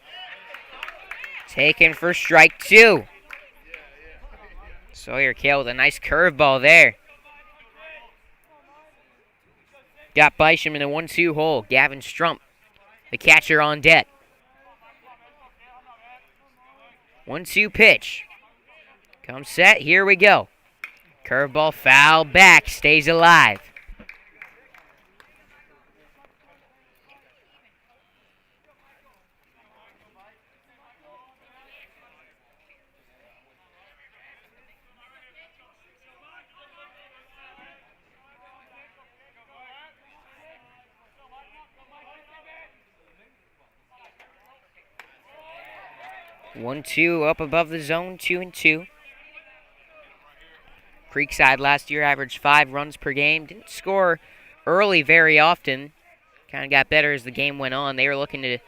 Taken for strike 2. Sawyer Kale with a nice curveball there. Got Bysham in a 1-2 hole. Gavin Strump, the catcher, on deck. 1-2 pitch. Come set, here we go. Curveball foul back, stays alive. One, two up above the zone, 2-2. Creekside last year averaged 5 runs per game. Didn't score early very often. Kind of got better as the game went on. They were looking to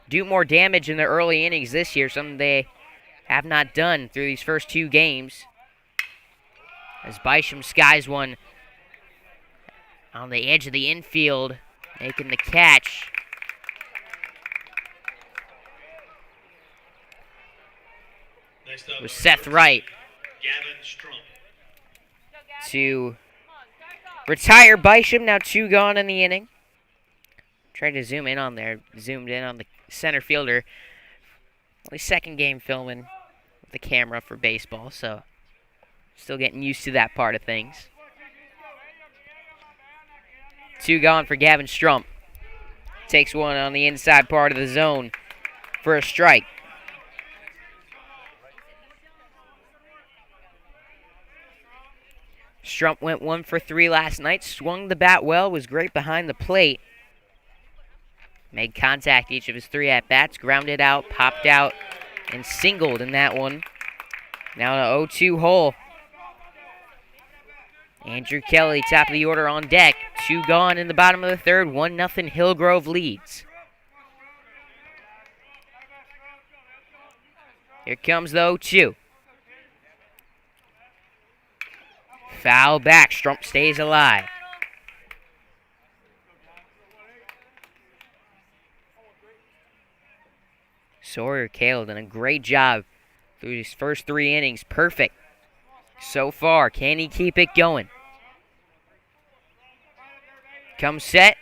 do more damage in the early innings this year, something they have not done through these first 2 games. As Bysham skies one on the edge of the infield, making the catch. Was Seth Wright to retire Bysham. Now 2 gone in the inning. Tried to zoom in on there. Zoomed in on the center fielder. Only second game filming with the camera for baseball, so still getting used to that part of things. 2 gone for Gavin Strump. Takes one on the inside part of the zone for a strike. Strump went 1 for 3 last night. Swung the bat well. Was great behind the plate. Made contact each of his 3 at-bats, grounded out, popped out, and singled in that one. Now an 0-2 hole. Andrew Kelly, top of the order on deck. 2 gone in the bottom of the third. 1-0 Hillgrove leads. Here comes the 0-2. Foul back. Strump stays alive. Sawyer Cale done a great job through his first 3 innings. Perfect so far. Can he keep it going? Comes set.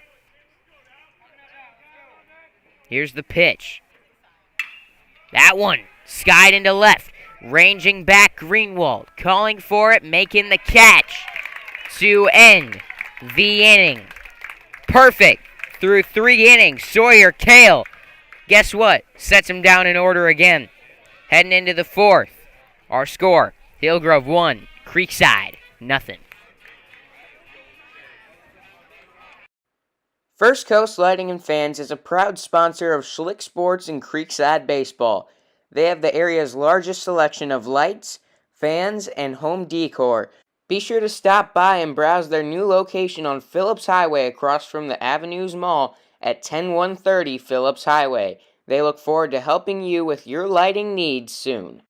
Here's the pitch. That one skied into left. Ranging back Greenwald. Calling for it. Making the catch to end the inning. Perfect through 3 innings. Sawyer Cale, guess what? Sets him down in order again. Heading into the 4th. Our score, Hillgrove 1, Creekside nothing. First Coast Lighting and Fans is a proud sponsor of Schlick Sports and Creekside Baseball. They have the area's largest selection of lights, fans, and home decor. Be sure to stop by and browse their new location on Phillips Highway across from the Avenues Mall at 10130 Phillips Highway. They look forward to helping you with your lighting needs soon.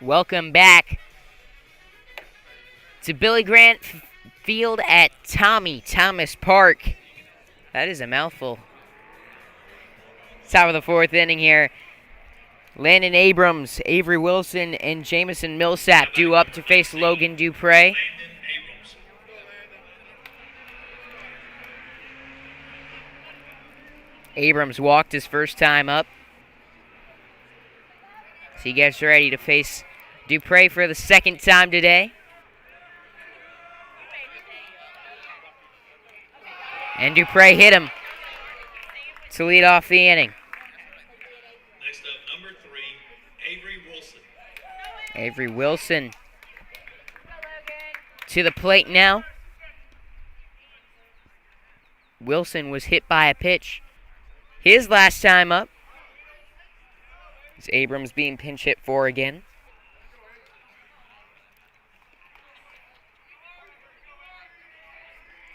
Welcome back to Billy Grant Field at Tommy Thomas Park. That is a mouthful. Top of the 4th inning here. Landon Abrams, Avery Wilson, and Jamison Millsap due up to face Logan Dupre. Abrams walked his first time up. So he gets ready to face Dupre for the 2nd time today. And Dupre hit him to lead off the inning. Next up, number 3, Avery Wilson. Avery Wilson to the plate now. Wilson was hit by a pitch his last time up. Is Abrams being pinch hit for again?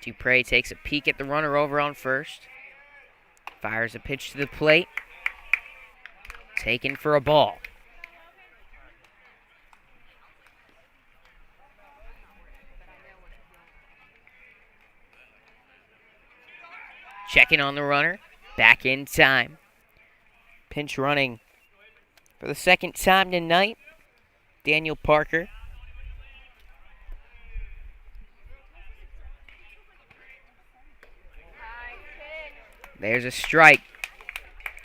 Dupre takes a peek at the runner over on first. Fires a pitch to the plate. Taken for a ball. Checking on the runner. Back in time. Pinch running for the 2nd time tonight, Daniel Parker. There's a strike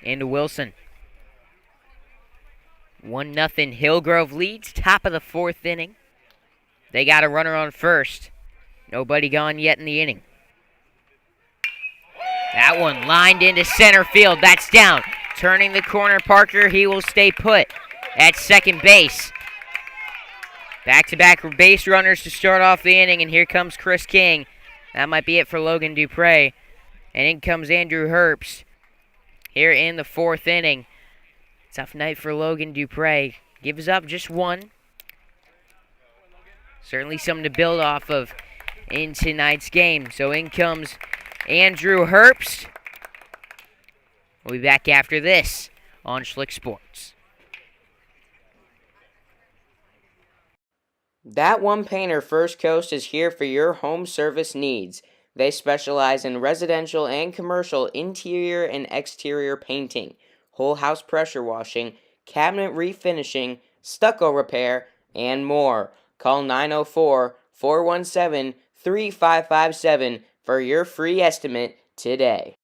into Wilson. 1-0 Hillgrove leads, top of the 4th inning. They got a runner on first. Nobody gone yet in the inning. That one lined into center field. That's down. Turning the corner, Parker. He will stay put at second base. Back-to-back base runners to start off the inning, and here comes Chris King. That might be it for Logan Dupre. And in comes Andrew Herbst here in the 4th inning. Tough night for Logan Dupre. Gives up just 1. Certainly something to build off of in tonight's game. So in comes Andrew Herbst. We'll be back after this on Schlick Sports. That One Painter First Coast is here for your home service needs. They specialize in residential and commercial interior and exterior painting, whole house pressure washing, cabinet refinishing, stucco repair, and more. Call 904-417-3557 for your free estimate today.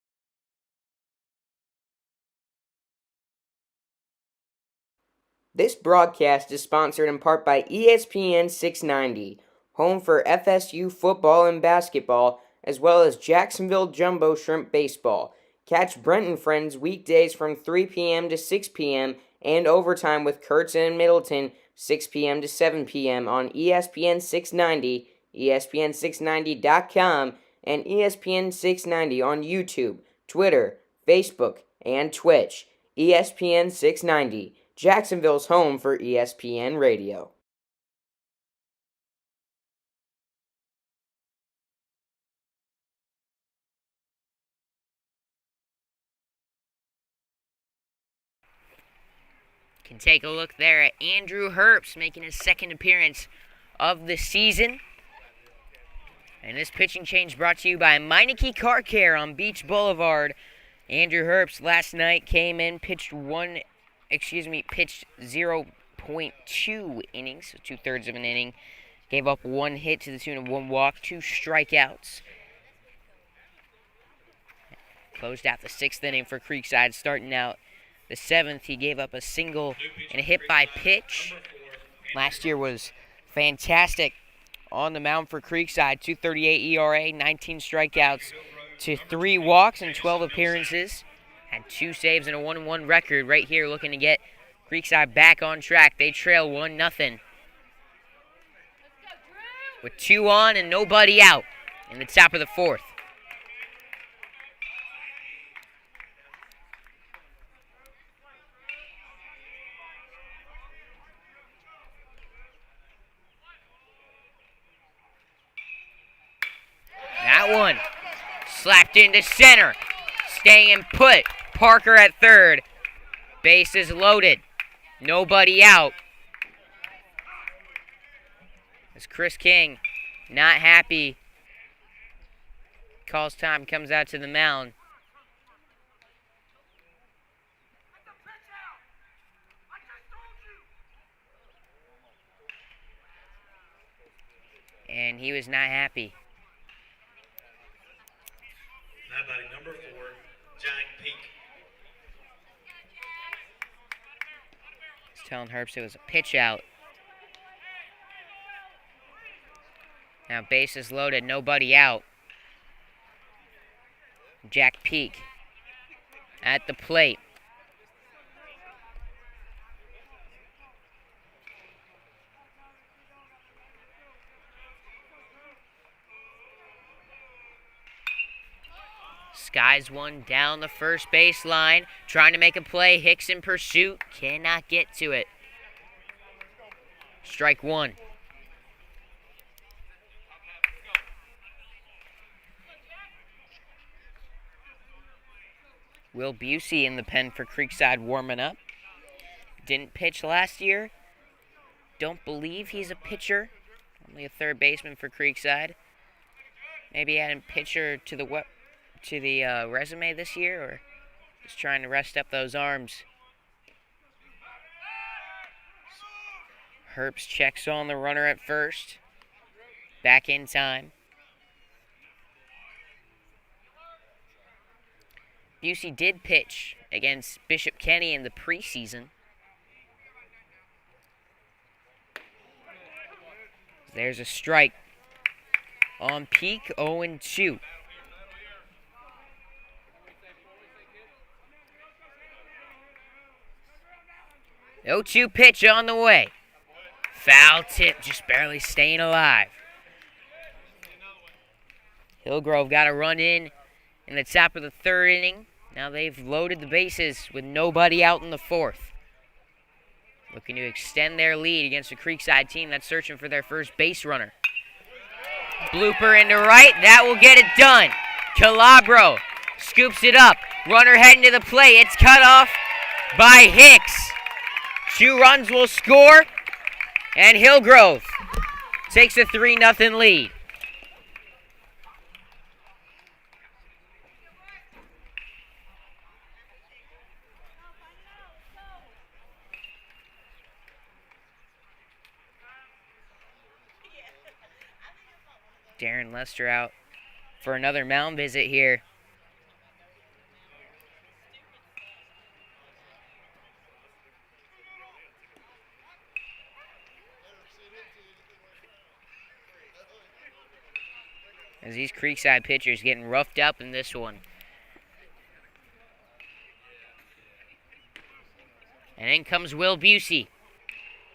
This broadcast is sponsored in part by ESPN 690, home for FSU football and basketball, as well as Jacksonville Jumbo Shrimp Baseball. Catch Brent and Friends weekdays from 3 p.m. to 6 p.m. and overtime with Kurtz and Middleton 6 p.m. to 7 p.m. on ESPN 690, ESPN690.com, and ESPN 690 on YouTube, Twitter, Facebook, and Twitch. ESPN 690, Jacksonville's home for ESPN Radio. Can take a look there at Andrew Herbst making his second appearance of the season. And this pitching change brought to you by Meineke Car Care on Beach Boulevard. Andrew Herbst last night came in, pitched 0.2 innings, so 2/3 of an inning. Gave up one hit to the tune of one walk, 2 strikeouts. Closed out the 6th inning for Creekside. Starting out the 7th, he gave up a single and a hit by pitch. Last year was fantastic on the mound for Creekside. 2.38 ERA, 19 strikeouts to 3 walks and 12 appearances. Had 2 saves and a 1-1 record right here, looking to get Creekside back on track. They trail 1-0. With 2 on and nobody out in the top of the 4th. That one slapped into center. Staying put. Parker at third. Bases loaded. Nobody out. As Chris King, not happy, calls time, comes out to the mound. And he was not happy. Now batting number 4, Jack Peak. He's telling Herbst it was a pitch out. Now bases loaded, nobody out. Jack Peak at the plate. Skies one down the first baseline, trying to make a play. Hicks in pursuit, cannot get to it. Strike 1. Will Busey in the pen for Creekside warming up. Didn't pitch last year. Don't believe he's a pitcher. Only a third baseman for Creekside. Maybe adding pitcher to the resume this year, or just trying to rest up those arms. Herbst checks on the runner at first. Back in time. Busey did pitch against Bishop Kenny in the preseason. There's a strike on Peak, 0-2. 0-2 pitch on the way. Foul tip, just barely staying alive. Hillgrove got a run in the top of the 3rd inning. Now they've loaded the bases with nobody out in the 4th. Looking to extend their lead against a Creekside team that's searching for their first base runner. Blooper into right, that will get it done. Calabro scoops it up. Runner heading to the plate. It's cut off by Hicks. 2 runs will score, and Hillgrove takes a 3-0 lead. Darren Lester out for another mound visit here. As these Creekside pitchers getting roughed up in this one. And in comes Will Busey.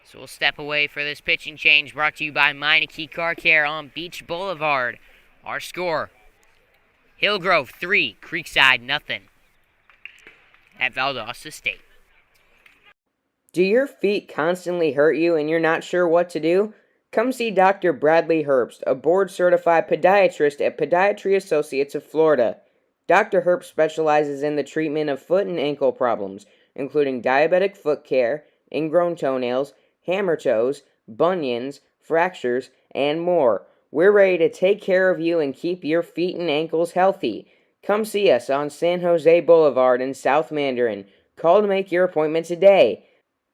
So we'll step away for this pitching change brought to you by Meineke Car Care on Beach Boulevard. Our score, Hillgrove 3, Creekside nothing at Valdosta State. Do your feet constantly hurt you and you're not sure what to do? Come see Dr. Bradley Herbst, a board-certified podiatrist at Podiatry Associates of Florida. Dr. Herbst specializes in the treatment of foot and ankle problems, including diabetic foot care, ingrown toenails, hammer toes, bunions, fractures, and more. We're ready to take care of you and keep your feet and ankles healthy. Come see us on San Jose Boulevard in South Mandarin. Call to make your appointment today.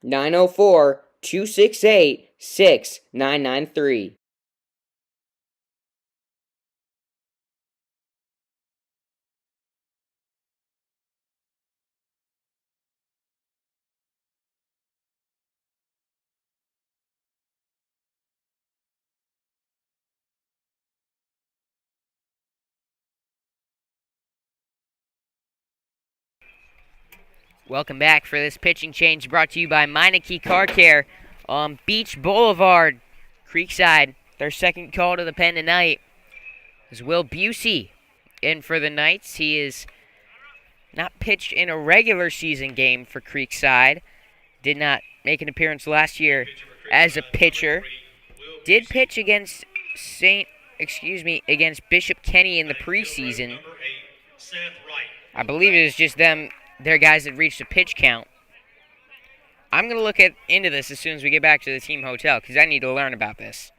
904-268-6993. Welcome back for this pitching change brought to you by Meineke Car Care on Beach Boulevard. Creekside, their second call to the pen tonight is Will Busey in for the Knights. He is not pitched in a regular season game for Creekside. Did not make an appearance last year as a pitcher. Did pitch against against Bishop Kenny in the preseason. I believe it was just their guys had reached a pitch count. I'm going to look into this as soon as we get back to the team hotel because I need to learn about this.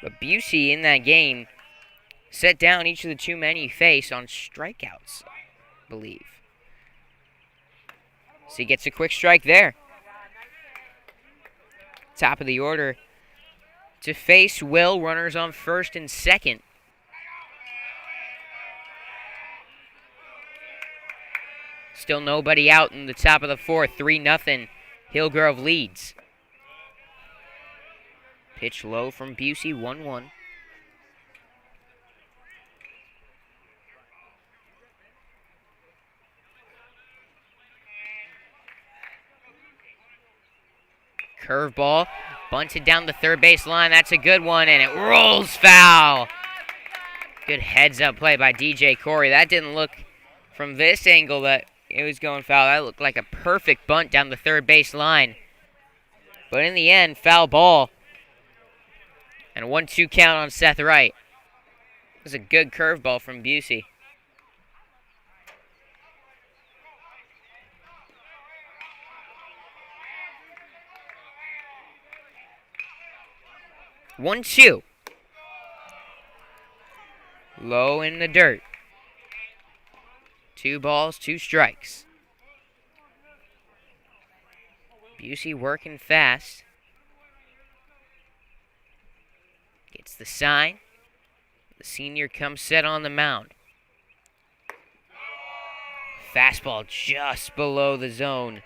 But Busey in that game set down each of the two men he faced on strikeouts, I believe. So he gets a quick strike there. Top of the order to face Will, runners on first and second. Still nobody out in the top of the fourth. 3-0. Hillgrove leads. Pitch low from Busey. 1-1. Curveball. Bunted down the third base line. That's a good one, and it rolls foul. Good heads-up play by DJ Corey. That didn't look from this angle that it was going foul. That looked like a perfect bunt down the third base line. But in the end, foul ball. And a 1-2 count on Seth Wright. It was a good curveball from Busey. One, two. Low in the dirt. 2 balls, 2 strikes. Busey working fast. Gets the sign. The senior comes set on the mound. Fastball just below the zone.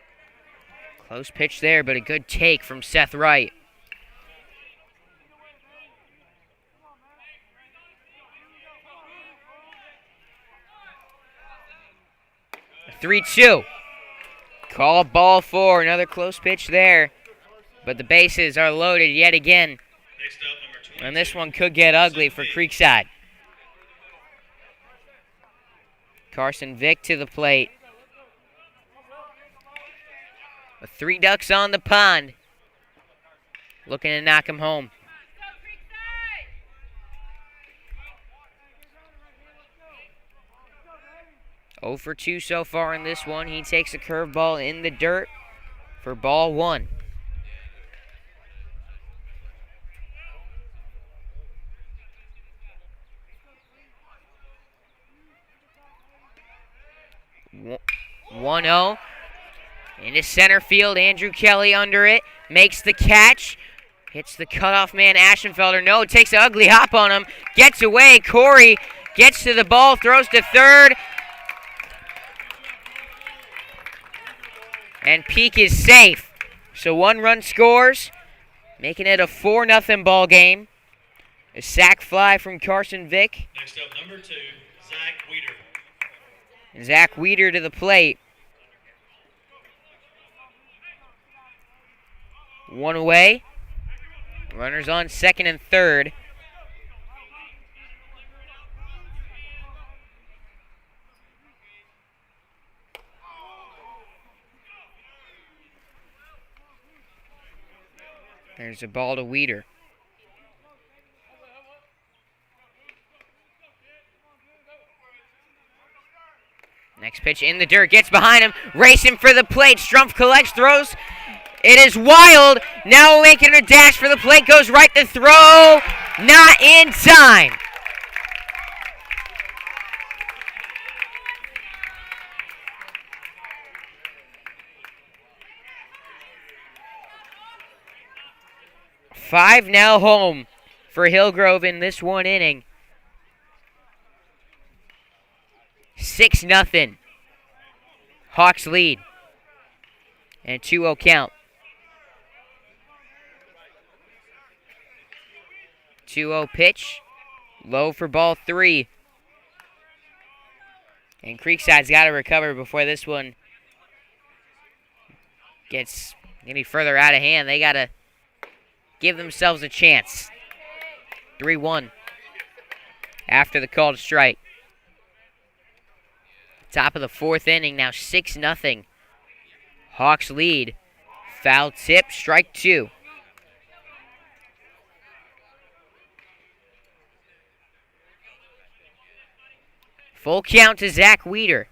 Close pitch there, but a good take from Seth Wright. A 3-2. Call ball 4. Another close pitch there. But the bases are loaded yet again. And this one could get ugly for Creekside. Carson Vick to the plate. With 3 ducks on the pond. Looking to knock him home. 0 for 2 so far in this one. He takes a curveball in the dirt for ball 1. One 1-0 into center field. Andrew Kelly under it. makes the catch. Hits the cutoff man, Aschenfelder. No, takes an ugly hop on him. Gets away. Corey gets to the ball, throws to third. And Peak is safe. So 1 run scores, making it a 4-0 ball game. A sack fly from Carson Vick. Next up, number 2, Zach Weeder. Zach Weeder to the plate. 1 away. Runners on second and third. There's a ball to Weeder. Next pitch in the dirt, gets behind him, racing for the plate. Strumpf collects, throws. It is wild. Now making a dash for the plate, goes right to throw. Not in time. Five now home for Hillgrove in this 1 inning. 6-0. Hawks lead. And 2-0 count. 2-0 pitch. Low for ball 3. And Creekside's got to recover before this one gets any further out of hand. They got to give themselves a chance. 3-1 after the called strike. Top of the 4th inning, now 6-0. Hawks lead. Foul tip, strike 2. Full count to Zach Weeder.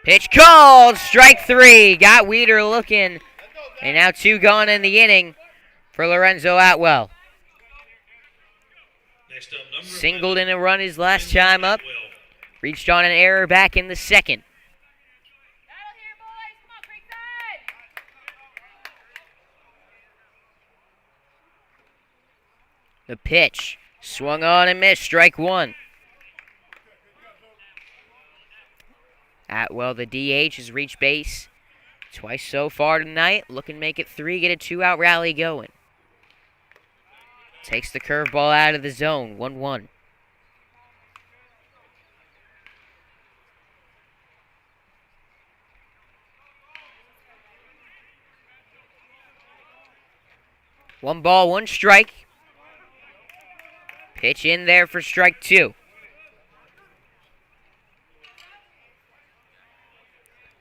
Pitch called, strike 3. Got Weeder looking. And now 2 gone in the inning for Lorenzo Atwell. Next up, number Singled in a run his last time up. Reached on an error back in the second. Battle here, boys. Come on, Creekside. The pitch. Swung on and missed. Strike 1. Atwell, the DH, has reached base twice so far tonight. Looking to make it 3, get a 2-out rally going. Takes the curveball out of the zone. 1-1. One ball, 1 strike. Pitch in there for strike 2.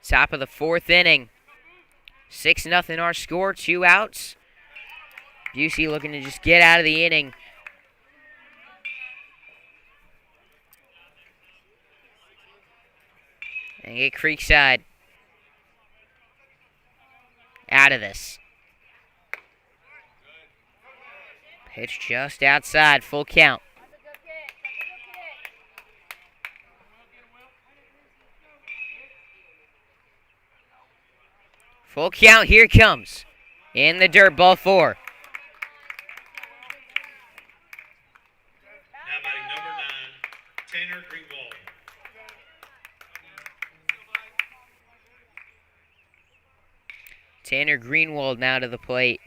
Top of the 4th inning. 6-0 our score, 2 outs. Busey looking to just get out of the inning. And get Creekside out of this. Pitch just outside, full count. That's a good kick. Full count, here it comes. In the dirt, ball 4. Now batting number 9, Tanner Greenwald. Tanner Greenwald now to the plate.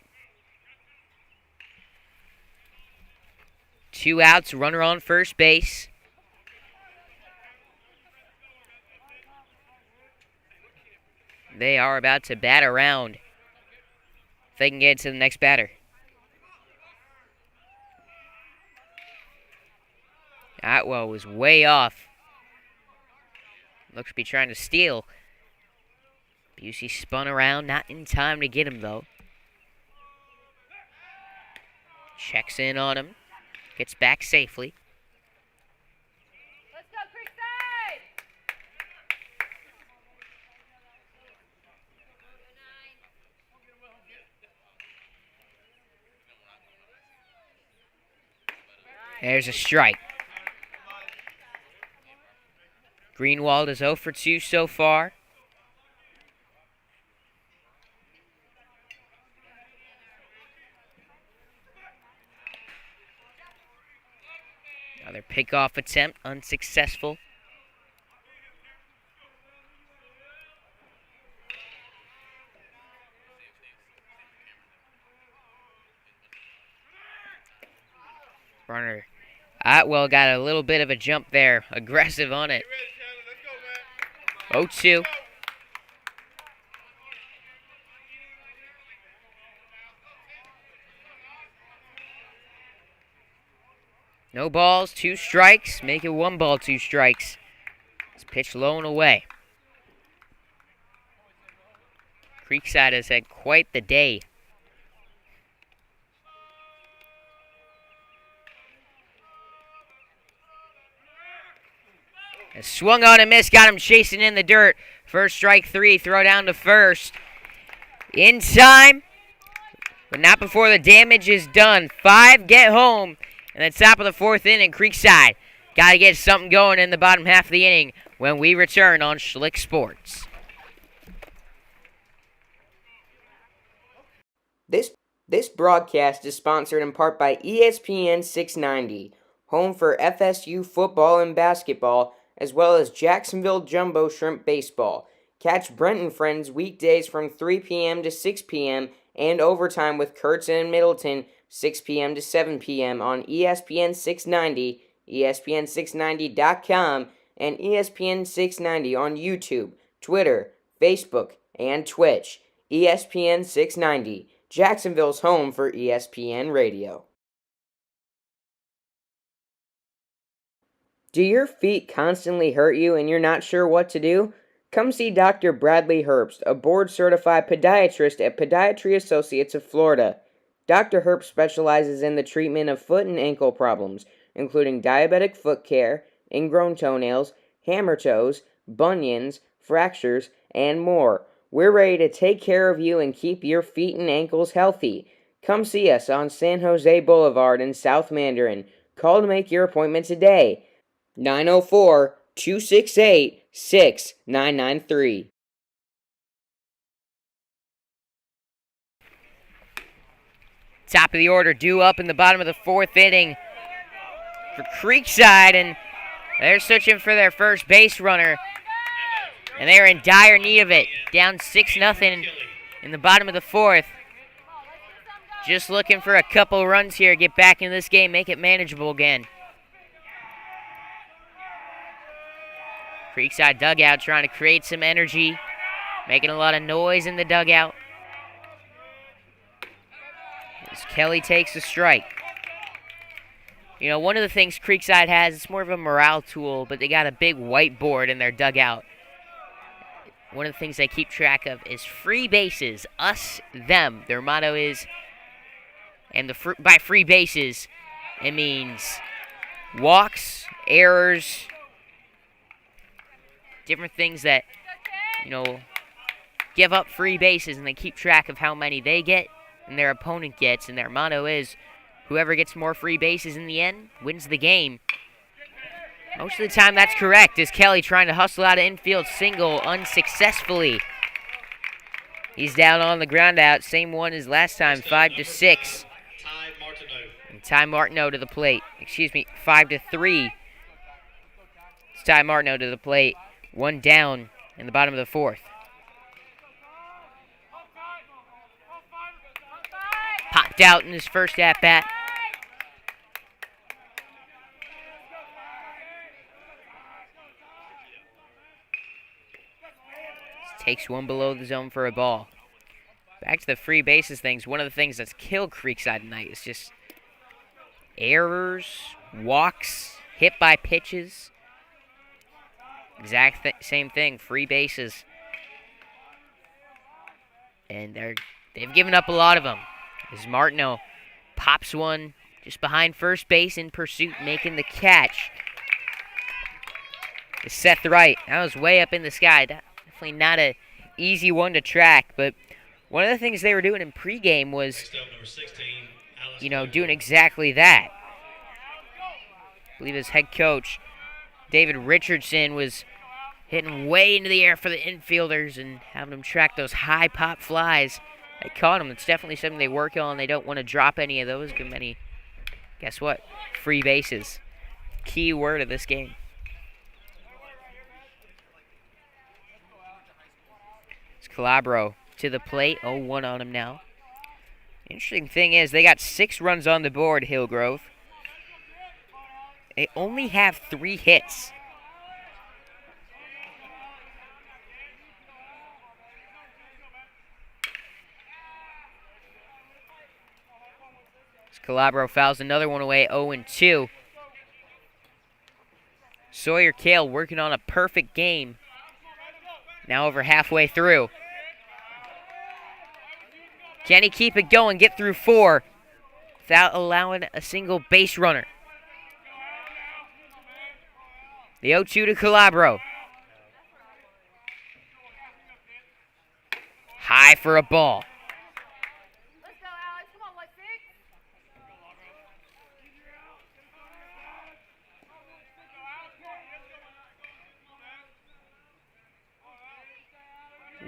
2 outs, runner on first base. They are about to bat around. If they can get to the next batter. Atwell was way off. Looks to be trying to steal. Busey spun around, not in time to get him though. Checks in on him. Gets back safely. Let's go, Creekside. There's a strike. Greenwald is 0 for 2 so far. Another pickoff attempt, unsuccessful. Runner Otwell got a little bit of a jump there. Aggressive on it. 0-2. No balls, 2 strikes. Make it 1 ball, 2 strikes. It's pitched low and away. Creekside has had quite the day. A swung on and missed, got him chasing in the dirt. First strike 3, throw down to first. In time, but not before the damage is done. 5 get home in the top of the 4th inning. Creekside got to get something going in the bottom half of the inning when we return on Schlick Sports. This broadcast is sponsored in part by ESPN 690, home for FSU football and basketball, as well as Jacksonville Jumbo Shrimp Baseball. Catch Brent and Friends weekdays from 3 p.m. to 6 p.m. and overtime with Kurtz and Middleton, 6 p.m. to 7 p.m. on ESPN 690, ESPN690.com, and ESPN 690 on YouTube, Twitter, Facebook, and Twitch. ESPN 690, Jacksonville's home for ESPN Radio. Do your feet constantly hurt you and you're not sure what to do? Come see Dr. Bradley Herbst, a board-certified podiatrist at Podiatry Associates of Florida. Dr. Herbst specializes in the treatment of foot and ankle problems, including diabetic foot care, ingrown toenails, hammer toes, bunions, fractures, and more. We're ready to take care of you and keep your feet and ankles healthy. Come see us on San Jose Boulevard in South Mandarin. Call to make your appointment today. 904-268-6993. Top of the order, due up in the bottom of the 4th inning for Creekside, and they're searching for their first base runner, and they're in dire need of it. Down 6-0 in the bottom of the 4th. Just looking for a couple runs here, get back into this game, make it manageable again. Creekside dugout trying to create some energy, making a lot of noise in the dugout. As Kelly takes a strike. You know, one of the things Creekside has, it's more of a morale tool, but they got a big whiteboard in their dugout. One of the things they keep track of is free bases, us, them. Their motto is, and by free bases, it means walks, errors, different things that, you know, give up free bases, and they keep track of how many they get and their opponent gets, and their motto is whoever gets more free bases in the end wins the game. Most of the time that's correct, as Kelly trying to hustle out an infield single unsuccessfully. He's down on the ground out, same one as last time, 5-6. And Ty Martineau to the plate. 5-3. It's Ty Martineau to the plate. 1 down in the bottom of the 4th. Popped out in his first at-bat. Takes one below the zone for a ball. Back to the free bases things. One of the things that's killed Creekside tonight is just errors, walks, hit by pitches. Same thing, free bases. And they've given up a lot of them. As Martineau pops one just behind first base in pursuit, making the catch. It's Seth Wright. That was way up in the sky. Definitely not an easy one to track, but one of the things they were doing in pregame was, you know, doing exactly that. I believe his head coach, David Richardson, was hitting way into the air for the infielders and having them track those high pop flies. They caught them. It's definitely something they work on. They don't want to drop any of those. Give many, guess what, free bases. key word of this game. It's Calabro to the plate. 0-1 on him now. Interesting thing is, they got 6 runs on the board, Hillgrove. They only have 3 hits. Calabro fouls another one away, 0-2. Sawyer Kale working on a perfect game. Now over halfway through. Can he keep it going, get through 4 without allowing a single base runner? The 0-2 to Calabro. High for a ball. Let's go, Alex. Come on, what, 6?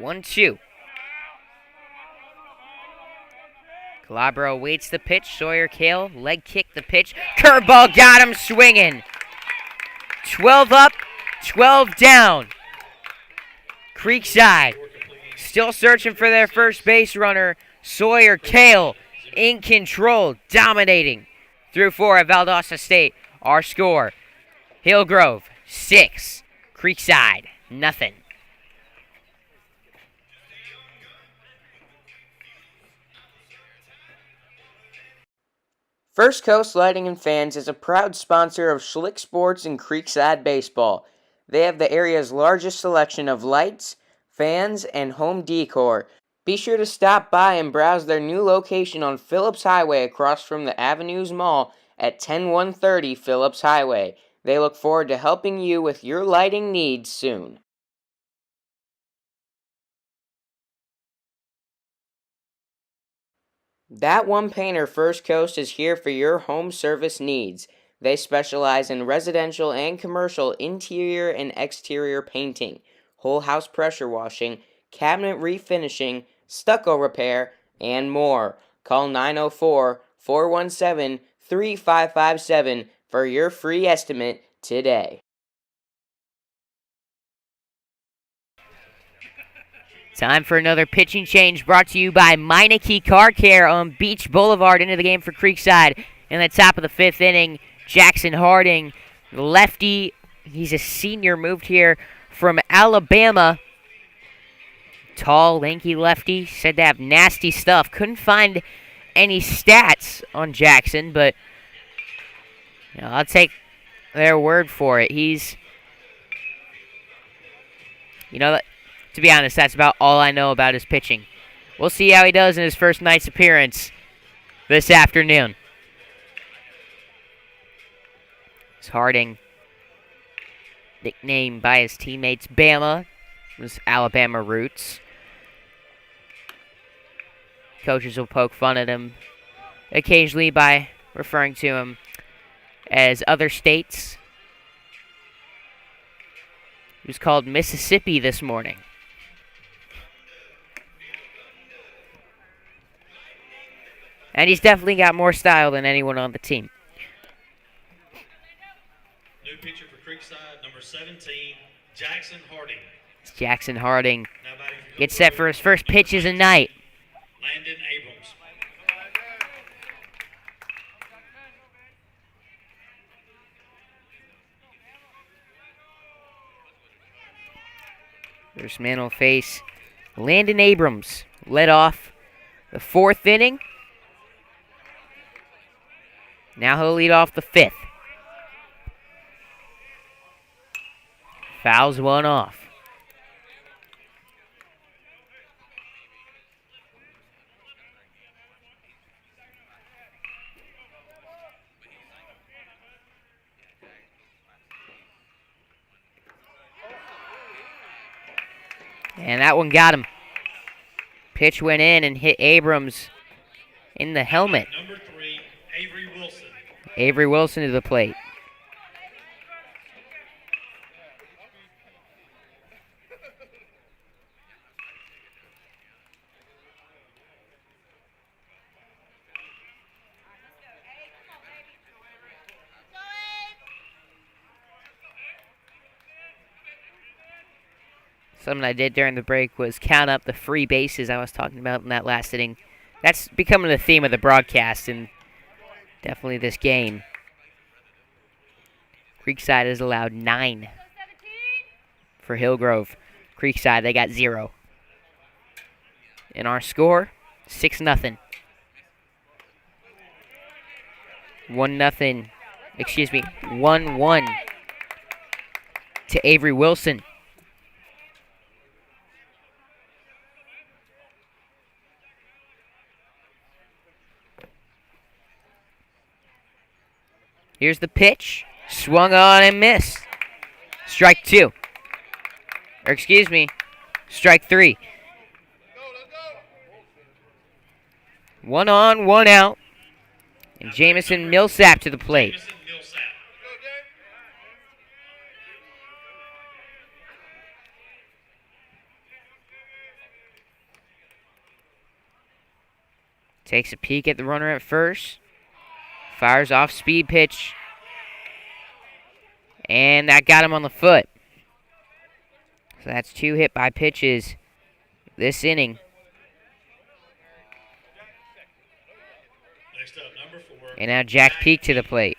1-2. Calabro waits the pitch. Sawyer Kale, leg kick the pitch. Curveball got him swinging. 12 up, 12 down. Creekside still searching for their first base runner. Sawyer Kale in control, dominating through 4 at Valdosta State. Our score, Hillgrove 6, Creekside nothing. First Coast Lighting and Fans is a proud sponsor of Schlick Sports and Creekside Baseball. They have the area's largest selection of lights, fans, and home decor. Be sure to stop by and browse their new location on Phillips Highway across from the Avenues Mall at 10130 Phillips Highway. They look forward to helping you with your lighting needs soon. That One Painter First Coast is here for your home service needs. They specialize in residential and commercial interior and exterior painting, whole house pressure washing, cabinet refinishing, stucco repair, and more. Call 904-417-3557 for your free estimate today. Time for another pitching change brought to you by Meineke Car Care on Beach Boulevard. Into the game for Creekside in the top of the 5th inning. Jackson Harding, lefty. He's a senior, moved here from Alabama. Tall, lanky lefty. Said to have nasty stuff. Couldn't find any stats on Jackson, but I'll take their word for it. He's, to be honest, that's about all I know about his pitching. We'll see how he does in his first night's appearance this afternoon. It's Harding, nicknamed by his teammates Bama, his Alabama roots. Coaches will poke fun at him occasionally by referring to him as other states. He was called Mississippi this morning. And he's definitely got more style than anyone on the team. New pitcher for Creekside, number 17, Jackson Harding. It's Jackson Harding Now batting for gets set for his first pitch of the night. Landon Abrams. First man will face Landon Abrams. Led off the 4th inning. Now he'll lead off the 5th. Fouls one off. And that one got him. Pitch went in and hit Abrams in the helmet. Number 3, Avery Wilson. Avery Wilson to the plate. Something I did during the break was count up the free bases I was talking about in that last inning. That's becoming the theme of the broadcast and definitely this game. Creekside has allowed 9 for Hillgrove. Creekside, they got 0. And our score, 6-0. 1-0. Excuse me, 1-1 to Avery Wilson. Here's the pitch. Swung on and missed. Strike 2. Or excuse me, strike 3. 1 on, 1 out. And Jamison Millsap to the plate. Jamison Millsap. Takes a peek at the runner at first. Fires off speed pitch. And that got him on the foot. So that's 2 hit by pitches this inning. Next up, number 4. And now Jack Peak to the plate.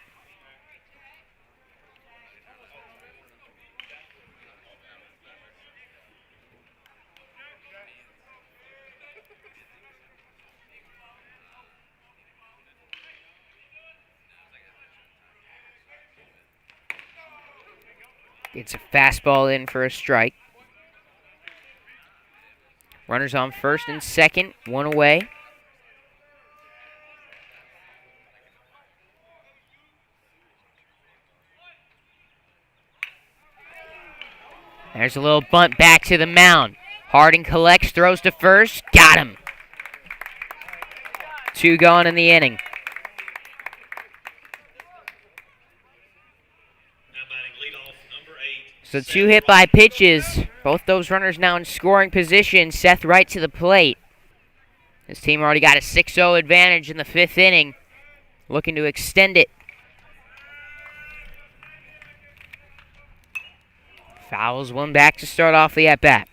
It's a fastball in for a strike. Runners on first and second, 1 away. There's a little bunt back to the mound. Harding collects, throws to first, got him. 2 gone in the inning. Now batting leadoff, number 8. So 2 hit by pitches. Both those runners now in scoring position. Seth Wright to the plate. His team already got a 6-0 advantage in the 5th inning. Looking to extend it. Fouls one back to start off the at-bat.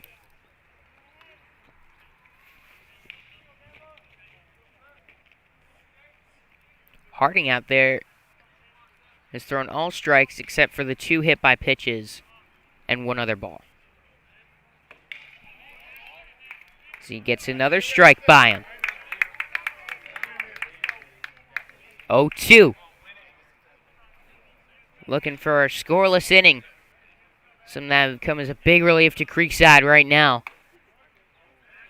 Harding out there has thrown all strikes except for the 2 hit by pitches and 1 other ball. So he gets another strike by him. 0-2. Looking for a scoreless inning. Something that would come as a big relief to Creekside right now.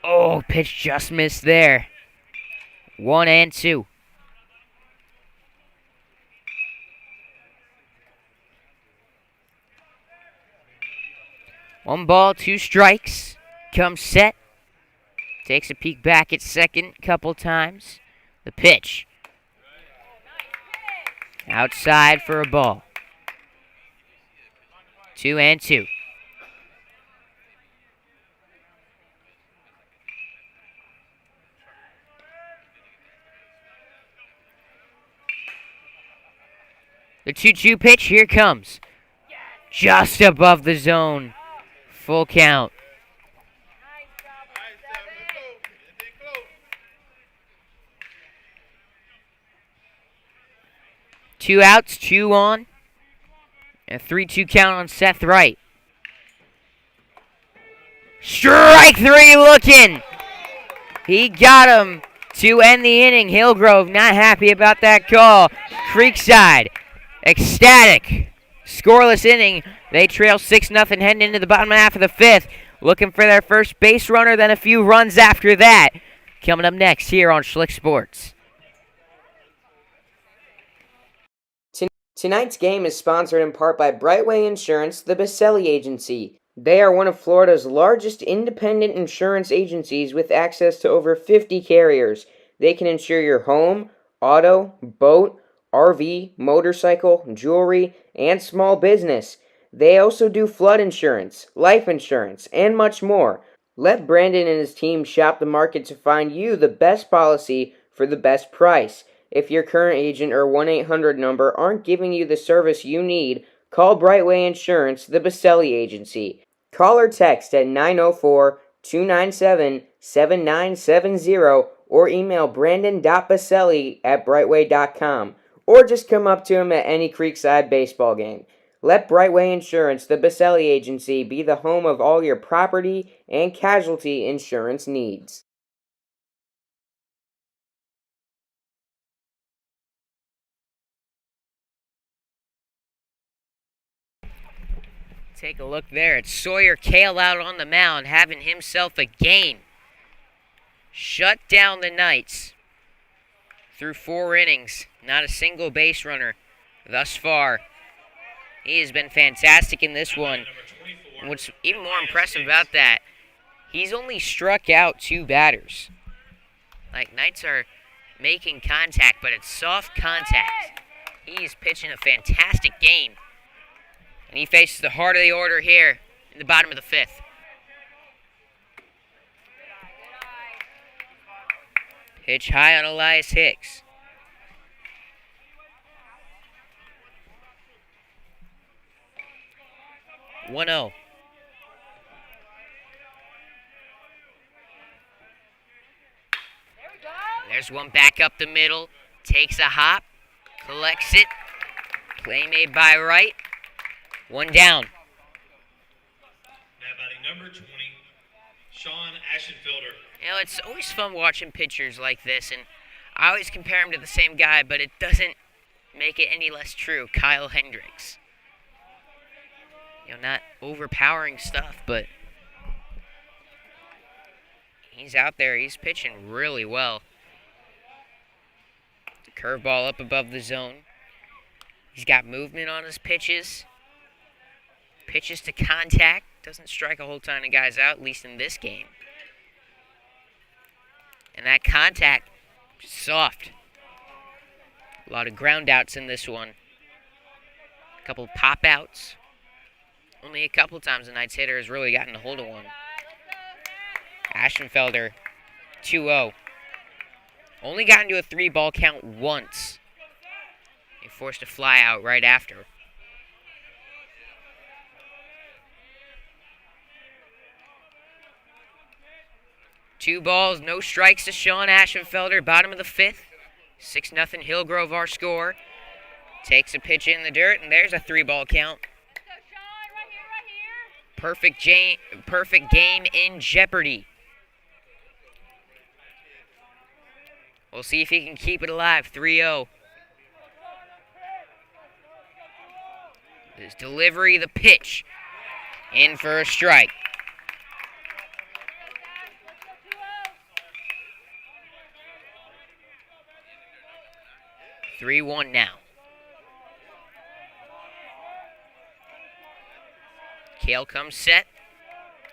Oh, pitch just missed there. 1-2. One ball, 2 strikes. Comes set. Takes a peek back at second a couple times. The pitch. Outside for a ball. 2-2. The 2-2 pitch, here comes. Just above the zone. Full count. Two outs, 2 on. And a 3-2 count on Seth Wright. Strike 3 looking. He got him to end the inning. Hillgrove not happy about that call. Creekside ecstatic. Scoreless inning. They trail 6-0 heading into the bottom half of the 5th. Looking for their first base runner, then a few runs after that. Coming up next here on Schlick Sports. Tonight's game is sponsored in part by Brightway Insurance, the Baselli Agency. They are one of Florida's largest independent insurance agencies with access to over 50 carriers. They can insure your home, auto, boat, RV, motorcycle, jewelry, and small business. They also do flood insurance, life insurance, and much more. Let Brandon and his team shop the market to find you the best policy for the best price. If your current agent or 1-800 number aren't giving you the service you need, call Brightway Insurance, the Baselli Agency. Call or text at 904-297-7970 or email brandon.baselli@brightway.com, or just come up to him at any Creekside baseball game. Let Brightway Insurance, the Baselli Agency, be the home of all your property and casualty insurance needs. Take a look there at Sawyer Kale out on the mound, having himself a game. Shut down the Knights through 4 innings. Not a single base runner thus far. He has been fantastic in this one. And what's even more impressive about that, he's only struck out 2 batters. Like, Knights are making contact, but it's soft contact. He's pitching a fantastic game. And he faces the heart of the order here in the bottom of the 5th. Pitch high on Elias Hicks. One 0. There's one back up the middle. Takes a hop. Collects it. Play made by Wright. 1 down. Now batting number 20, Sean Ashenfelder. You know, it's always fun watching pitchers like this, and I always compare him to the same guy, but it doesn't make it any less true. Kyle Hendricks. You know, not overpowering stuff, but he's out there. He's pitching really well. Curveball up above the zone. He's got movement on his pitches. Pitches to contact. Doesn't strike a whole ton of guys out, at least in this game. And that contact, soft. A lot of ground outs in this one. A couple pop outs. Only a couple times the Knights hitter has really gotten a hold of one. Ashenfelder, 2-0. Only got into a 3-ball count once. He forced a fly out right after. Two balls, no strikes to Sean Ashenfelder. Bottom of the 5th. 6-0 Hillgrove our score. Takes a pitch in the dirt, and there's a 3-ball count. Perfect game in jeopardy. We'll see if he can keep it alive. 3-0. His delivery, the pitch. In for a strike. Three-one now. Kale comes set.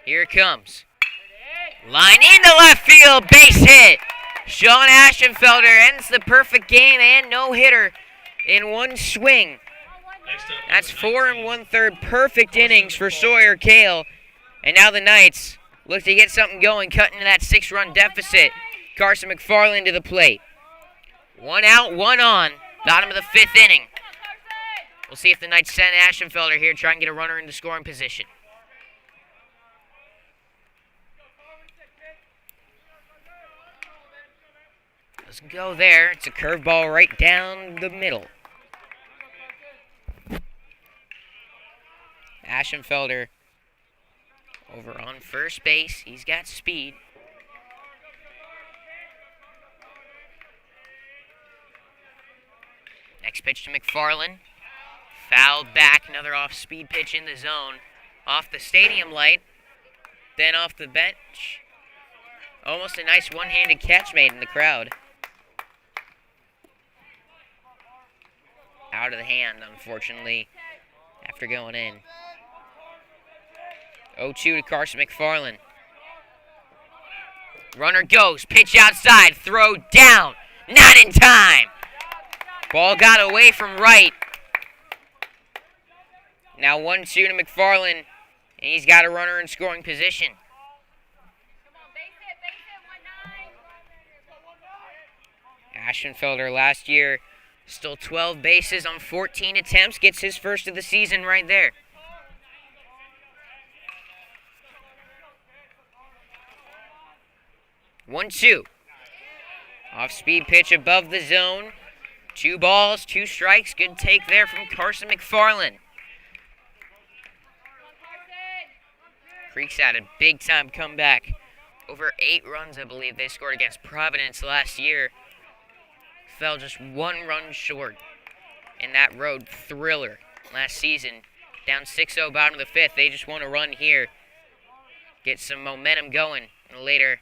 Here it comes. Line into left field. Base hit. Sean Ashenfelder ends the perfect game and no-hitter in one swing. That's 4 1/3 perfect innings for Sawyer Kale. And now the Knights look to get something going, cutting to that 6-run deficit. Carson McFarland to the plate. 1 out, 1 on. Bottom of the 5th inning. We'll see if the Knights send Ashenfelder here, try and get a runner into scoring position. Doesn't go there. It's a curveball right down the middle. Ashenfelder over on first base. He's got speed. Next pitch to McFarland. Fouled back. Another off-speed pitch in the zone. Off the stadium light. Then off the bench. Almost a nice one-handed catch made in the crowd. Out of the hand, unfortunately, after going in. 0-2 to Carson McFarland. Runner goes. Pitch outside. Throw down. Not in time. Ball got away from Wright. Now 1-2 to McFarland. And he's got a runner in scoring position. Ashenfelder last year stole 12 bases on 14 attempts. Gets his first of the season right there. 1-2. Off-speed pitch above the zone. 2 balls, 2 strikes. Good take there from Carson McFarland. Creekside a big-time comeback. Over 8 runs, I believe, they scored against Providence last year. Fell just 1 run short in that road thriller last season. Down 6-0, bottom of the 5th. They just want to run here. Get some momentum going in the later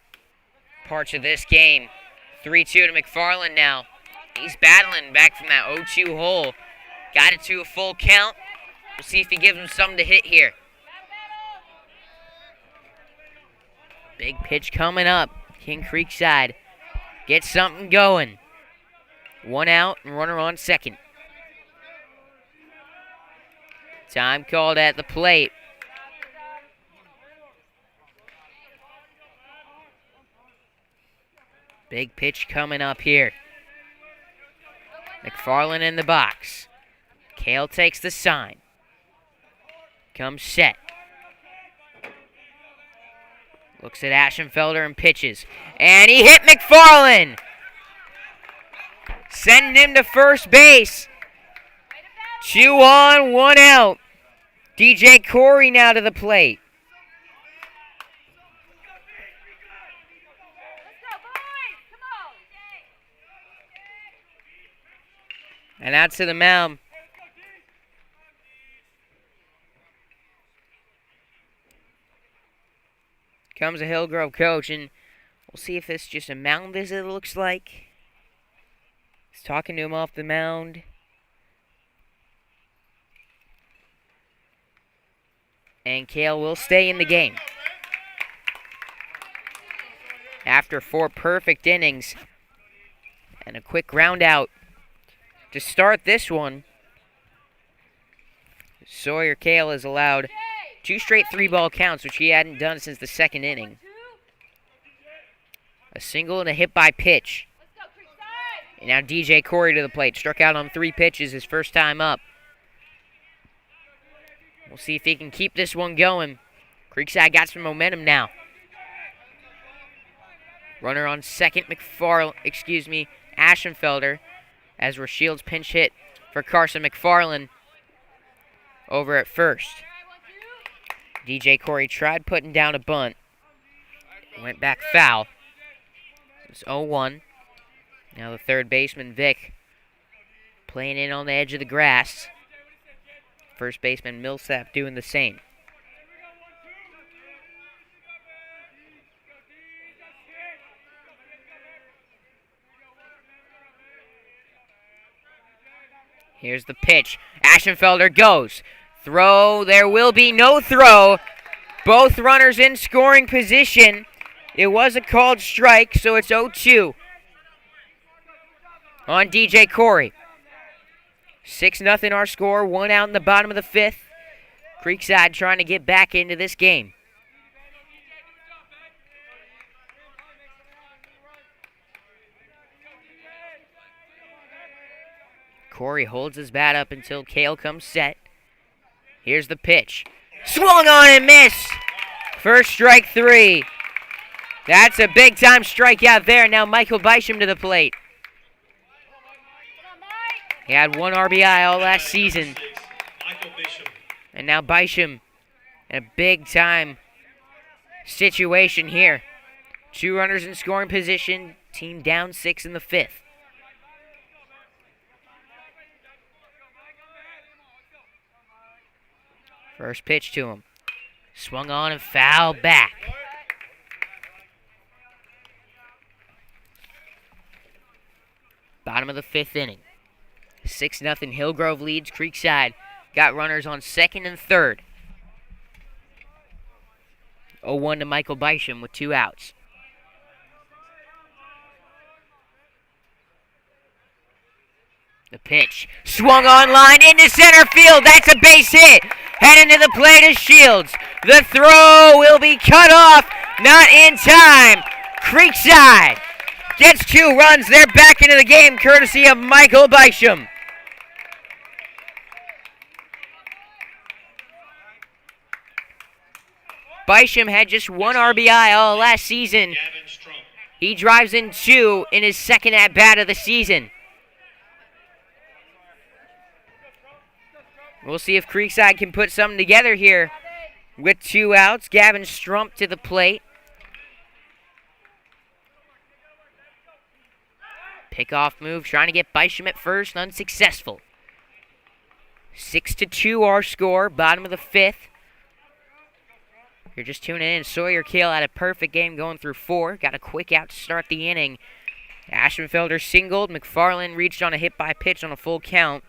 parts of this game. 3-2 to McFarland now. He's battling back from that 0-2 hole. Got it to a full count. We'll see if he gives him something to hit here. Big pitch coming up. King Creekside gets something going. 1 out and runner on second. Time called at the plate. Big pitch coming up here. McFarland in the box. Kale takes the sign. Comes set. Looks at Ashenfelder and pitches. And he hit McFarland! Sending him to first base. 2 on, 1 out. DJ Corey now to the plate. And out to the mound. Comes a Hillgrove coach, and we'll see if this is just a mound visit, it looks like. He's talking to him off the mound. And Kale will stay in the game. After 4 perfect innings and a quick ground out to start this one, Sawyer Kale is allowed 2 straight 3-ball counts, which he hadn't done since the 2nd inning. A single and a hit by pitch. And now DJ Corey to the plate. Struck out on 3 pitches his first time up. We'll see if he can keep this one going. Creekside got some momentum now. Runner on second, Ashenfelder, as Rashiel's pinch hit for Carson McFarland over at first. DJ Corey tried putting down a bunt. Went back foul. It's 0-1. Now the third baseman, Vic, playing in on the edge of the grass. First baseman, Millsap, doing the same. Here's the pitch. Ashenfelder goes. Throw. There will be no throw. Both runners in scoring position. It was a called strike, so it's 0-2 on DJ Corey. 6-0 our score. 1 out in the bottom of the 5th. Creekside trying to get back into this game. Corey holds his bat up until Kale comes set. Here's the pitch. Swung on and missed. First strike 3. That's a big-time strikeout there. Now Michael Bysham to the plate. He had 1 RBI all last season. And now Bysham in a big-time situation here. 2 runners in scoring position. Team down 6 in the 5th. First pitch to him. Swung on and fouled back. Bottom of the 5th inning. 6-0 Hillgrove leads Creekside. Got runners on second and third. 0-1 to Michael Bysham with 2 outs. The pitch. Swung on line into center field. That's a base hit. Heading to the plate is Shields. The throw will be cut off. Not in time. Creekside gets 2 runs. They're back into the game courtesy of Michael Bysham. Bysham had just 1 RBI all last season He drives in 2 in his second at-bat of the season. We'll see if Creekside can put something together here with 2 outs. Gavin Strump to the plate. Pickoff move, trying to get Bisham at first, unsuccessful. 6-2 our score, bottom of the 5th. You're just tuning in. Sawyer Kale had a perfect game going through 4. Got a quick out to start the inning. Aschenfelder singled. McFarland reached on a hit by pitch on a full count.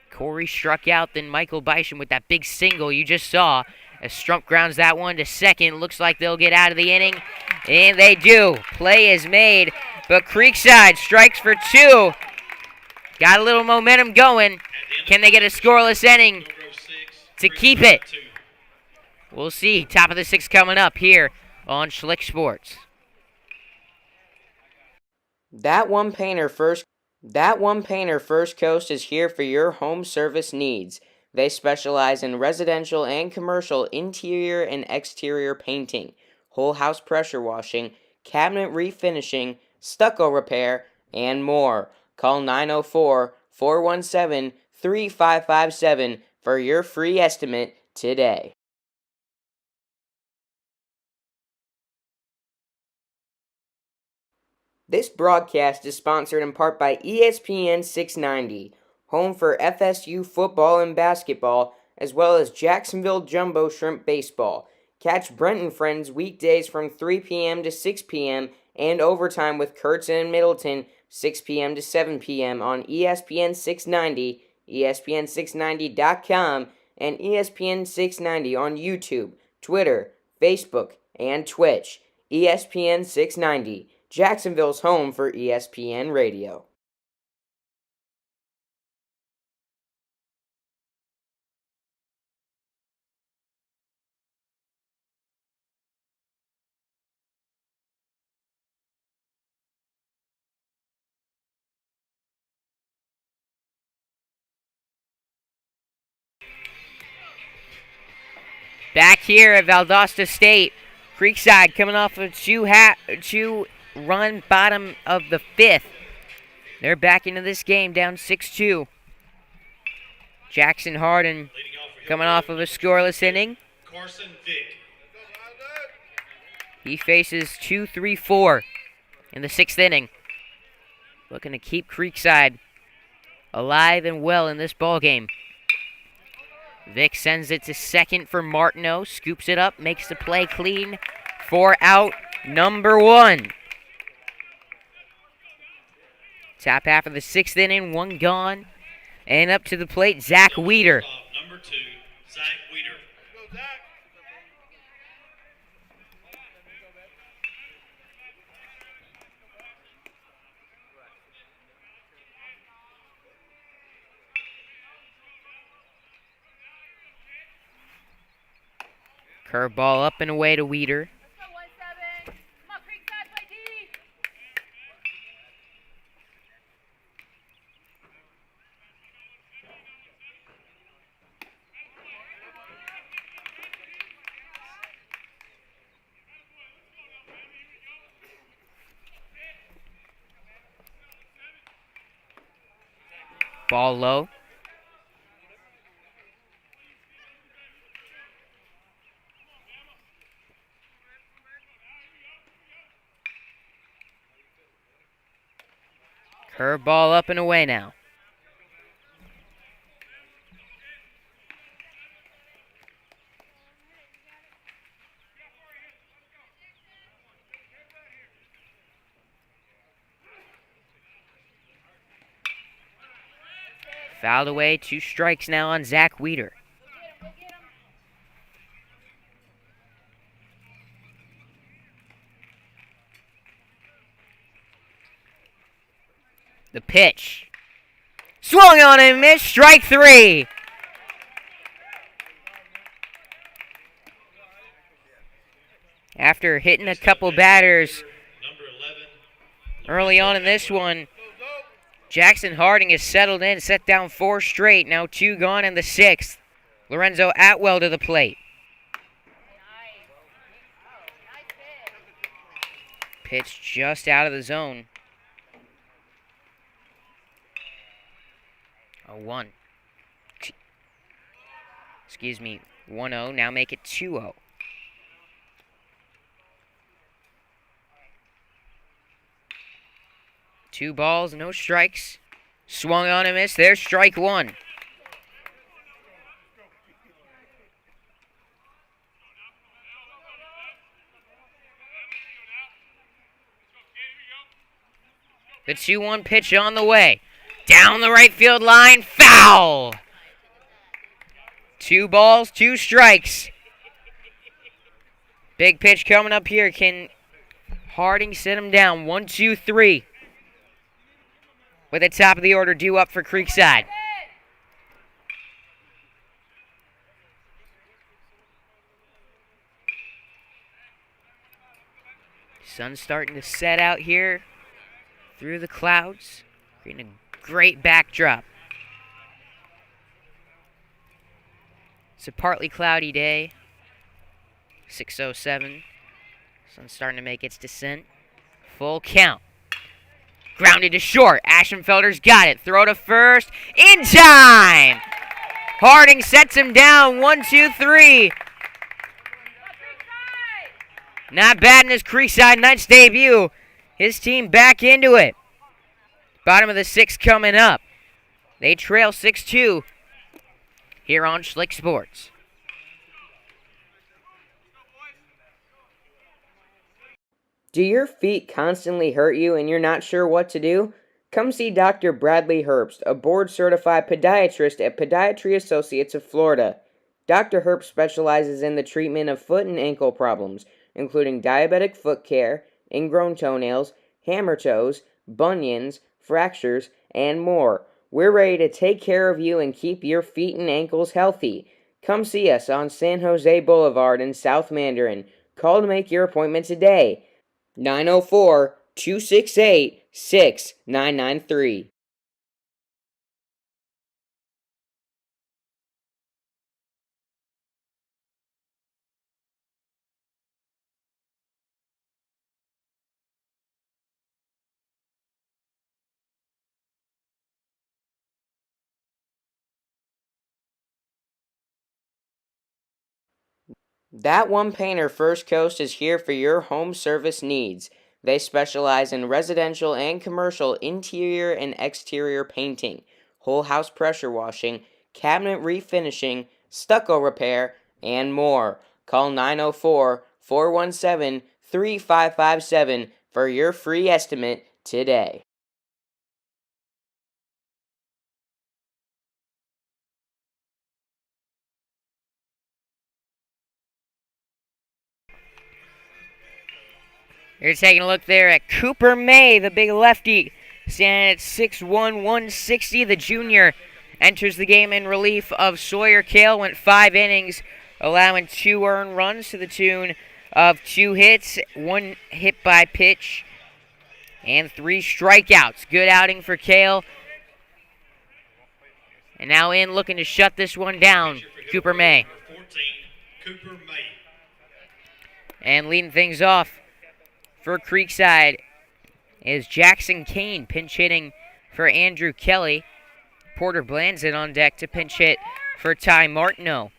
Corey struck out, then Michael Bisham with that big single you just saw. As Strump grounds that one to second. Looks like they'll get out of the inning. And they do. Play is made. But Creekside strikes for 2. Got a little momentum going. Can they get a scoreless inning to keep it? We'll see. Top of the 6th coming up here on Schlick Sports. That One Painter First Coast is here for your home service needs. They specialize in residential and commercial interior and exterior painting, whole house pressure washing, cabinet refinishing, stucco repair, and more. Call 904-417-3557 for your free estimate today. This broadcast is sponsored in part by ESPN 690, home for FSU football and basketball, as well as Jacksonville Jumbo Shrimp Baseball. Catch Brent and Friends weekdays from 3 p.m. to 6 p.m. and overtime with Kurtz and Middleton, 6 p.m. to 7 p.m. on ESPN 690, ESPN690.com, and ESPN 690 on YouTube, Twitter, Facebook, and Twitch. ESPN 690. Jacksonville's home for ESPN Radio. Back here at Valdosta State, Creekside coming off a two-run bottom of the 5th. They're back into this game down 6-2. Jackson Harden coming off of a scoreless inning. Carson Vick. He faces 2-3-4 in the 6th inning. Looking to keep Creekside alive and well in this ballgame. Vick sends it to second for Martineau. Scoops it up, makes the play clean for out number 1. Top half of the 6th inning, 1 gone. And up to the plate, Zach Weeder. Number 2, Zach Weeder. Curveball up and away to Weeder. Let's go 1-7. Come on, Creekside, play D. Ball low. Curveball up and away now. Fouled away, 2 strikes now on Zach Weeder. Go get him. The pitch. Swung on and missed. Strike 3. After hitting a couple batters Number 11. early on in this one, Jackson Harding has settled in, set down 4 straight. Now 2 gone in the 6th. Lorenzo Atwell to the plate. Pitch just out of the zone. A 1. Excuse me, 1-0. Now make it 2-0. Two balls, no strikes. Swung on and missed. There's strike 1. The 2-1 pitch on the way. Down the right field line. Foul! 2 balls, 2 strikes. Big pitch coming up here. Can Harding sit him down? 1, 2, 3. With the top of the order due up for Creekside. Sun's starting to set out here through the clouds, creating a great backdrop. It's a partly cloudy day, 6:07. Sun's starting to make its descent. Full count. Grounded to short. Ashenfelder's got it. Throw to first. In time! Harding sets him down. 1, 2, 3. Not bad in his Creekside Knights debut. His team back into it. Bottom of the 6th coming up. They trail 6-2 here on Schlick Sports. Do your feet constantly hurt you and you're not sure what to do? Come see Dr. Bradley Herbst, a board-certified podiatrist at Podiatry Associates of Florida. Dr. Herbst specializes in the treatment of foot and ankle problems, including diabetic foot care, ingrown toenails, hammer toes, bunions, fractures, and more. We're ready to take care of you and keep your feet and ankles healthy. Come see us on San Jose Boulevard in South Mandarin. Call to make your appointment today. 904-268-6993. That One Painter First Coast is here for your home service needs. They specialize in residential and commercial interior and exterior painting, whole house pressure washing, cabinet refinishing, stucco repair, and more. Call 904-417-3557 for your free estimate today. You're taking a look there at Cooper May, the big lefty, standing at 6'1", 160. The junior enters the game in relief of Sawyer Cale. Went 5 innings, allowing 2 earned runs to the tune of 2 hits, 1 hit by pitch, and 3 strikeouts. Good outing for Cale. And now in looking to shut this one down, Cooper May. 14, Cooper May. And leading things off for Creekside is Jackson Kane, pinch hitting for Andrew Kelly. Porter Blanzett on deck to pinch hit for Ty Martineau.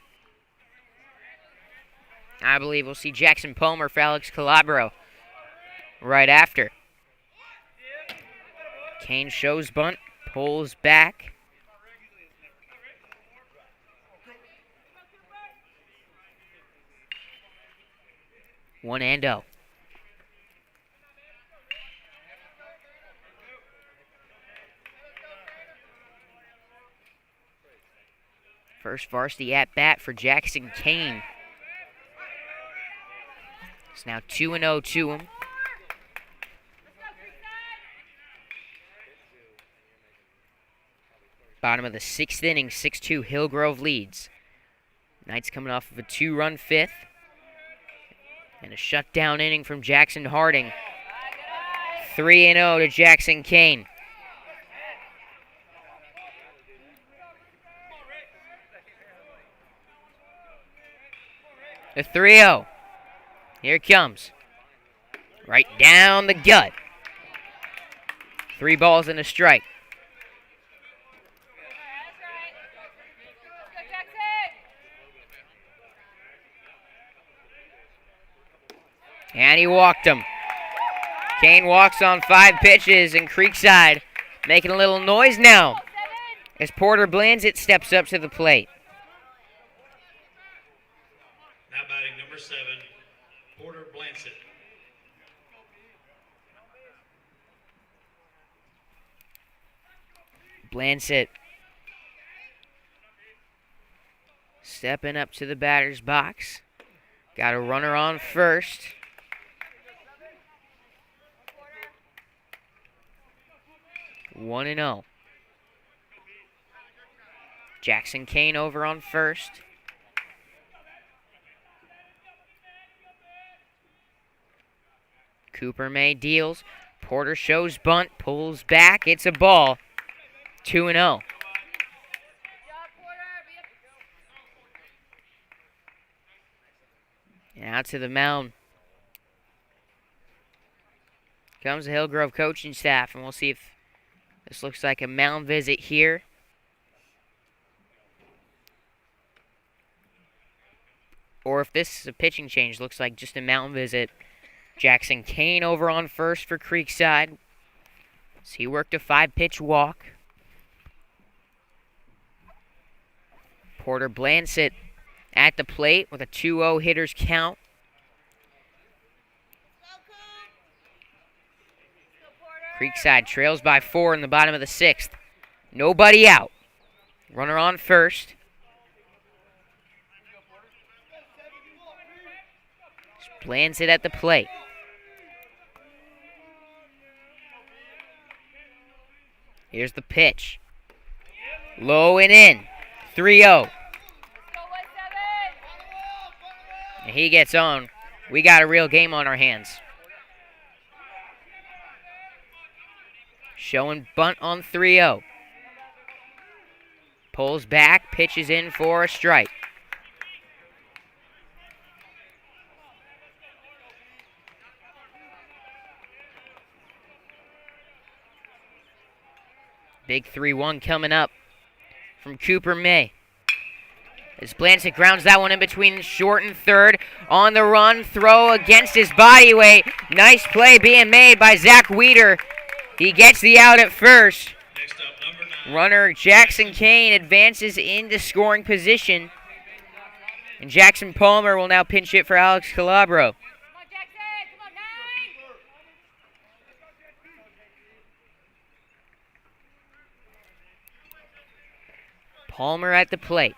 I believe we'll see Jackson Palmer for Alex Calabro right after. Kane shows bunt, pulls back. One and oh. First varsity at bat for Jackson Kane. It's now 2-0 to him. Bottom of the 6th inning, 6-2 Hillgrove leads. Knights coming off of a 2-run 5th. And a shutdown inning from Jackson Harding. 3-0 to Jackson Kane. The 3-0. Here it comes. Right down the gut. 3 balls and a strike. That's right. Let's go, Jackson. And he walked him. Kane walks on 5 pitches, and Creekside making a little noise now as Porter Blanzett steps up to the plate. Now batting number 7, Porter Blanchett. Blanzett stepping up to the batter's box. Got a runner on first. One and 0. Jackson Kane over on first. Cooper May deals. Porter shows bunt, pulls back. It's a ball. 2 and 0. And out to the mound comes the Hillgrove coaching staff, and we'll see if this looks like a mound visit here. Or if this is a pitching change, looks like just a mound visit. Jackson Kane over on first for Creekside. So he worked a 5-pitch walk. Porter Blanchett at the plate with a 2-0 hitter's count. Creekside trails by 4 in the bottom of the 6th. Nobody out. Runner on first. Blanchett at the plate. Here's the pitch. Low and in. 3-0. And he gets on. We got a real game on our hands. Showing bunt on 3-0. Pulls back, pitches in for a strike. Big 3-1 coming up from Cooper May. As Blanchett grounds that one in between short and third. On the run, throw against his body weight. Nice play being made by Zach Weeder. He gets the out at first. Next up, number 9. Runner Jackson Kane advances into scoring position. And Jackson Palmer will now pinch hit for Alex Calabro. Come on, Jackson. Come on, 9. Palmer at the plate.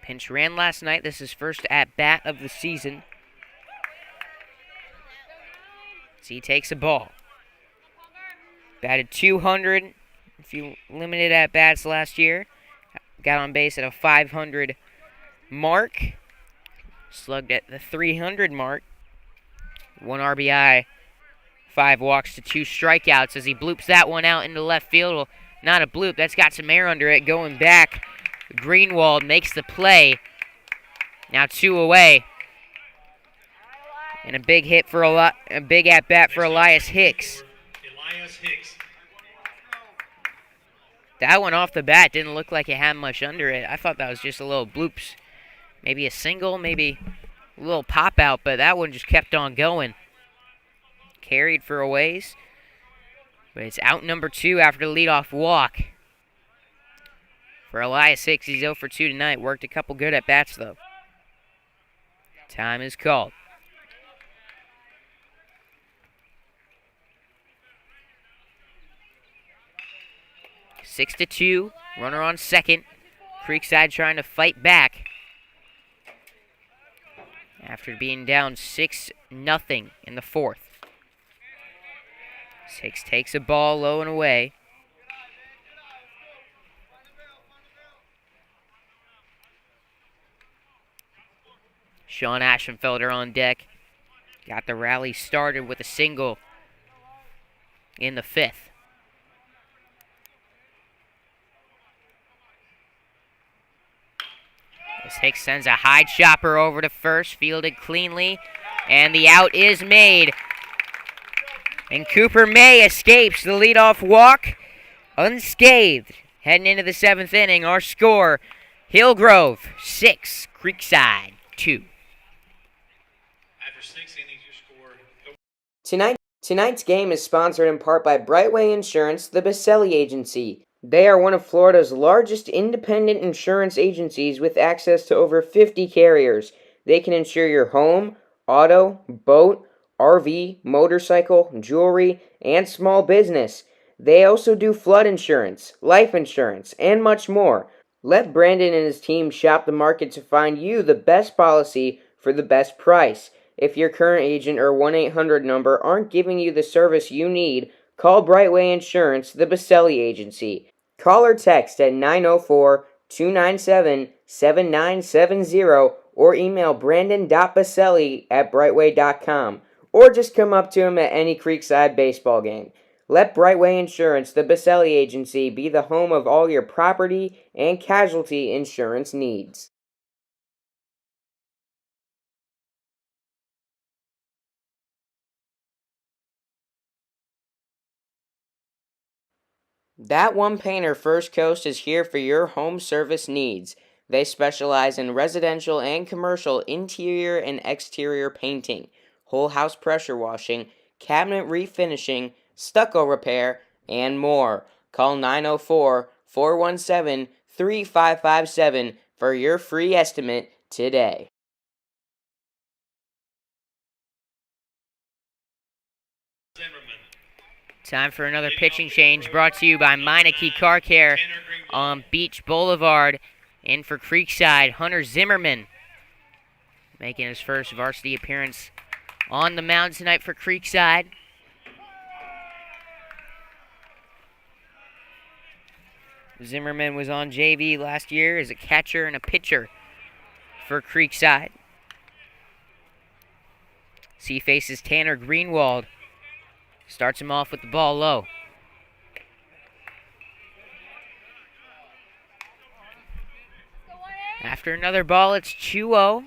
Pinch ran last night. This is first at bat of the season. So he takes a ball. Batted 200 if you limited at bats last year. Got on base at a 500 mark. Slugged at the 300 mark. 1 RBI, 5 walks to 2 strikeouts as he bloops that one out into left field. Well, not a bloop. That's got some air under it. Going back, Greenwald makes the play. Now 2 away. And a big hit for a big at bat for Elias Hicks. Elias Hicks. That one off the bat didn't look like it had much under it. I thought that was just a little bloops. Maybe a single, maybe a little pop out, but that one just kept on going. Carried for a ways. But it's out number 2 after the leadoff walk. For Elias Hicks, he's 0 for 2 tonight. Worked a couple good at bats, though. Time is called. Six to 2. Runner on second. Creekside trying to fight back after being down 6-0 in the 4th. Hicks takes a ball low and away. Sean Ashenfelder on deck. Got the rally started with a single in the 5th. As Hicks sends a high chopper over to first, fielded cleanly, and the out is made. And Cooper May escapes the leadoff walk unscathed. Heading into the 7th inning, our score, Hillgrove 6, Creekside 2. After 6 innings, your score. Tonight's game is sponsored in part by Brightway Insurance, the Baselli Agency. They are one of Florida's largest independent insurance agencies with access to over 50 carriers. They can insure your home, auto, boat, RV, motorcycle, jewelry, and small business. They also do flood insurance, life insurance, and much more. Let Brandon and his team shop the market to find you the best policy for the best price. If your current agent or 1-800 number aren't giving you the service you need, call Brightway Insurance, the Baselli Agency. Call or text at 904-297-7970 or email brandon.baselli@brightway.com, or just come up to him at any Creekside baseball game. Let Brightway Insurance, the Baselli Agency, be the home of all your property and casualty insurance needs. That One Painter First Coast is here for your home service needs. They specialize in residential and commercial interior and exterior painting, whole house pressure washing, cabinet refinishing, stucco repair, and more. Call 904-417-3557 for your free estimate today. Time for another pitching change brought to you by Meineke Car Care on Beach Boulevard. In for Creekside, Hunter Zimmerman making his first varsity appearance on the mound tonight for Creekside. Zimmerman was on JV last year as a catcher and a pitcher for Creekside. So he faces Tanner Greenwald. Starts him off with the ball low. After another ball, it's 2-0.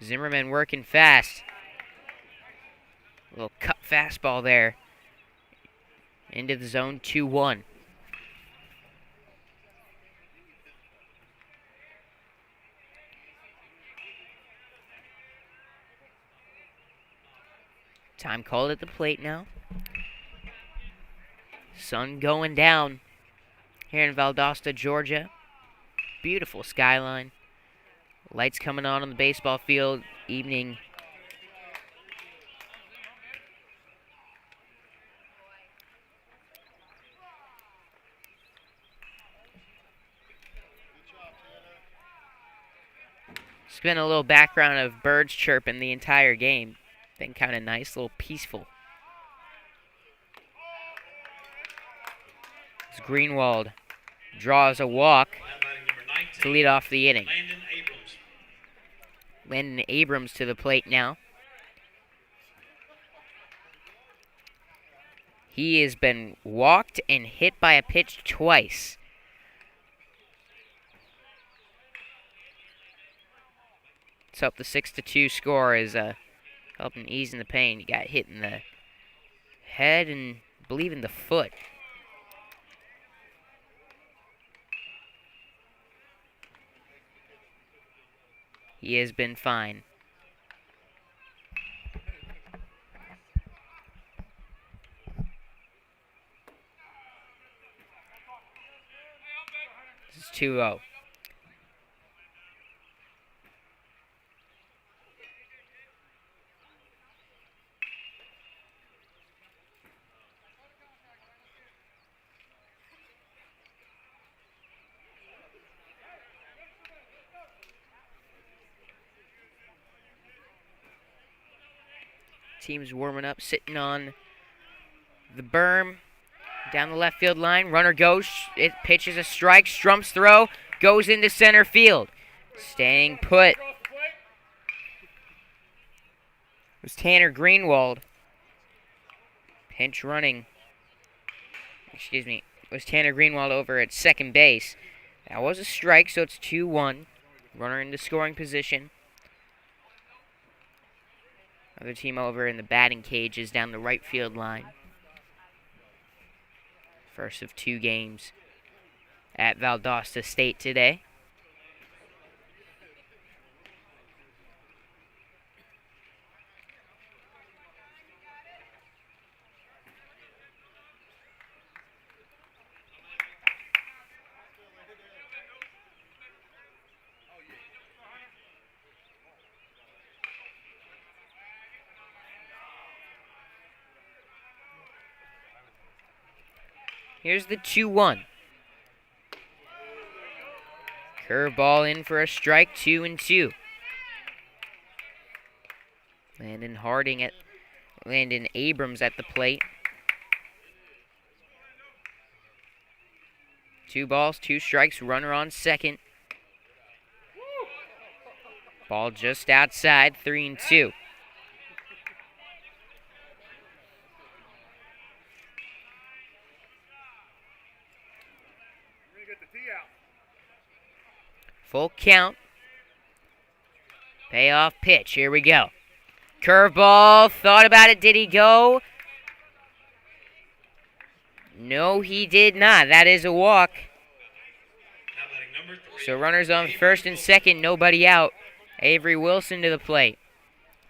Zimmerman working fast. A little cut fastball there. Into the zone, 2-1. Time called at the plate now. Sun going down here in Valdosta, Georgia. Beautiful skyline. Lights coming on the baseball field. Evening. It's been a little background of birds chirping the entire game. Been kind of nice, a little peaceful. As Greenwald draws a walk to lead off the inning. Landon Abrams to the plate now. He has been walked and hit by a pitch twice. Let's hope the 6-2 score is helping easing the pain. He got hit in the head and I believe in the foot. He has been fine. This is 2-0. Team's warming up, sitting on the berm down the left field line. Runner goes, it pitches a strike, Strump's throw, goes into center field. Staying put. It was Tanner Greenwald. Pinch running. Excuse me. was Tanner Greenwald over at second base. That was a strike, so it's 2-1. Runner into scoring position. Other team over in the batting cage is down the right field line. First of 2 games at Valdosta State today. Here's the 2-1. Curveball in for a strike, 2-2. Landon Abrams at the plate. 2 balls, 2 strikes, runner on second. Ball just outside, 3-2. Full count. Payoff pitch. Here we go. Curveball. Thought about it. Did he go? No, he did not. That is a walk. So runners on first and second. Nobody out. Avery Wilson to the plate.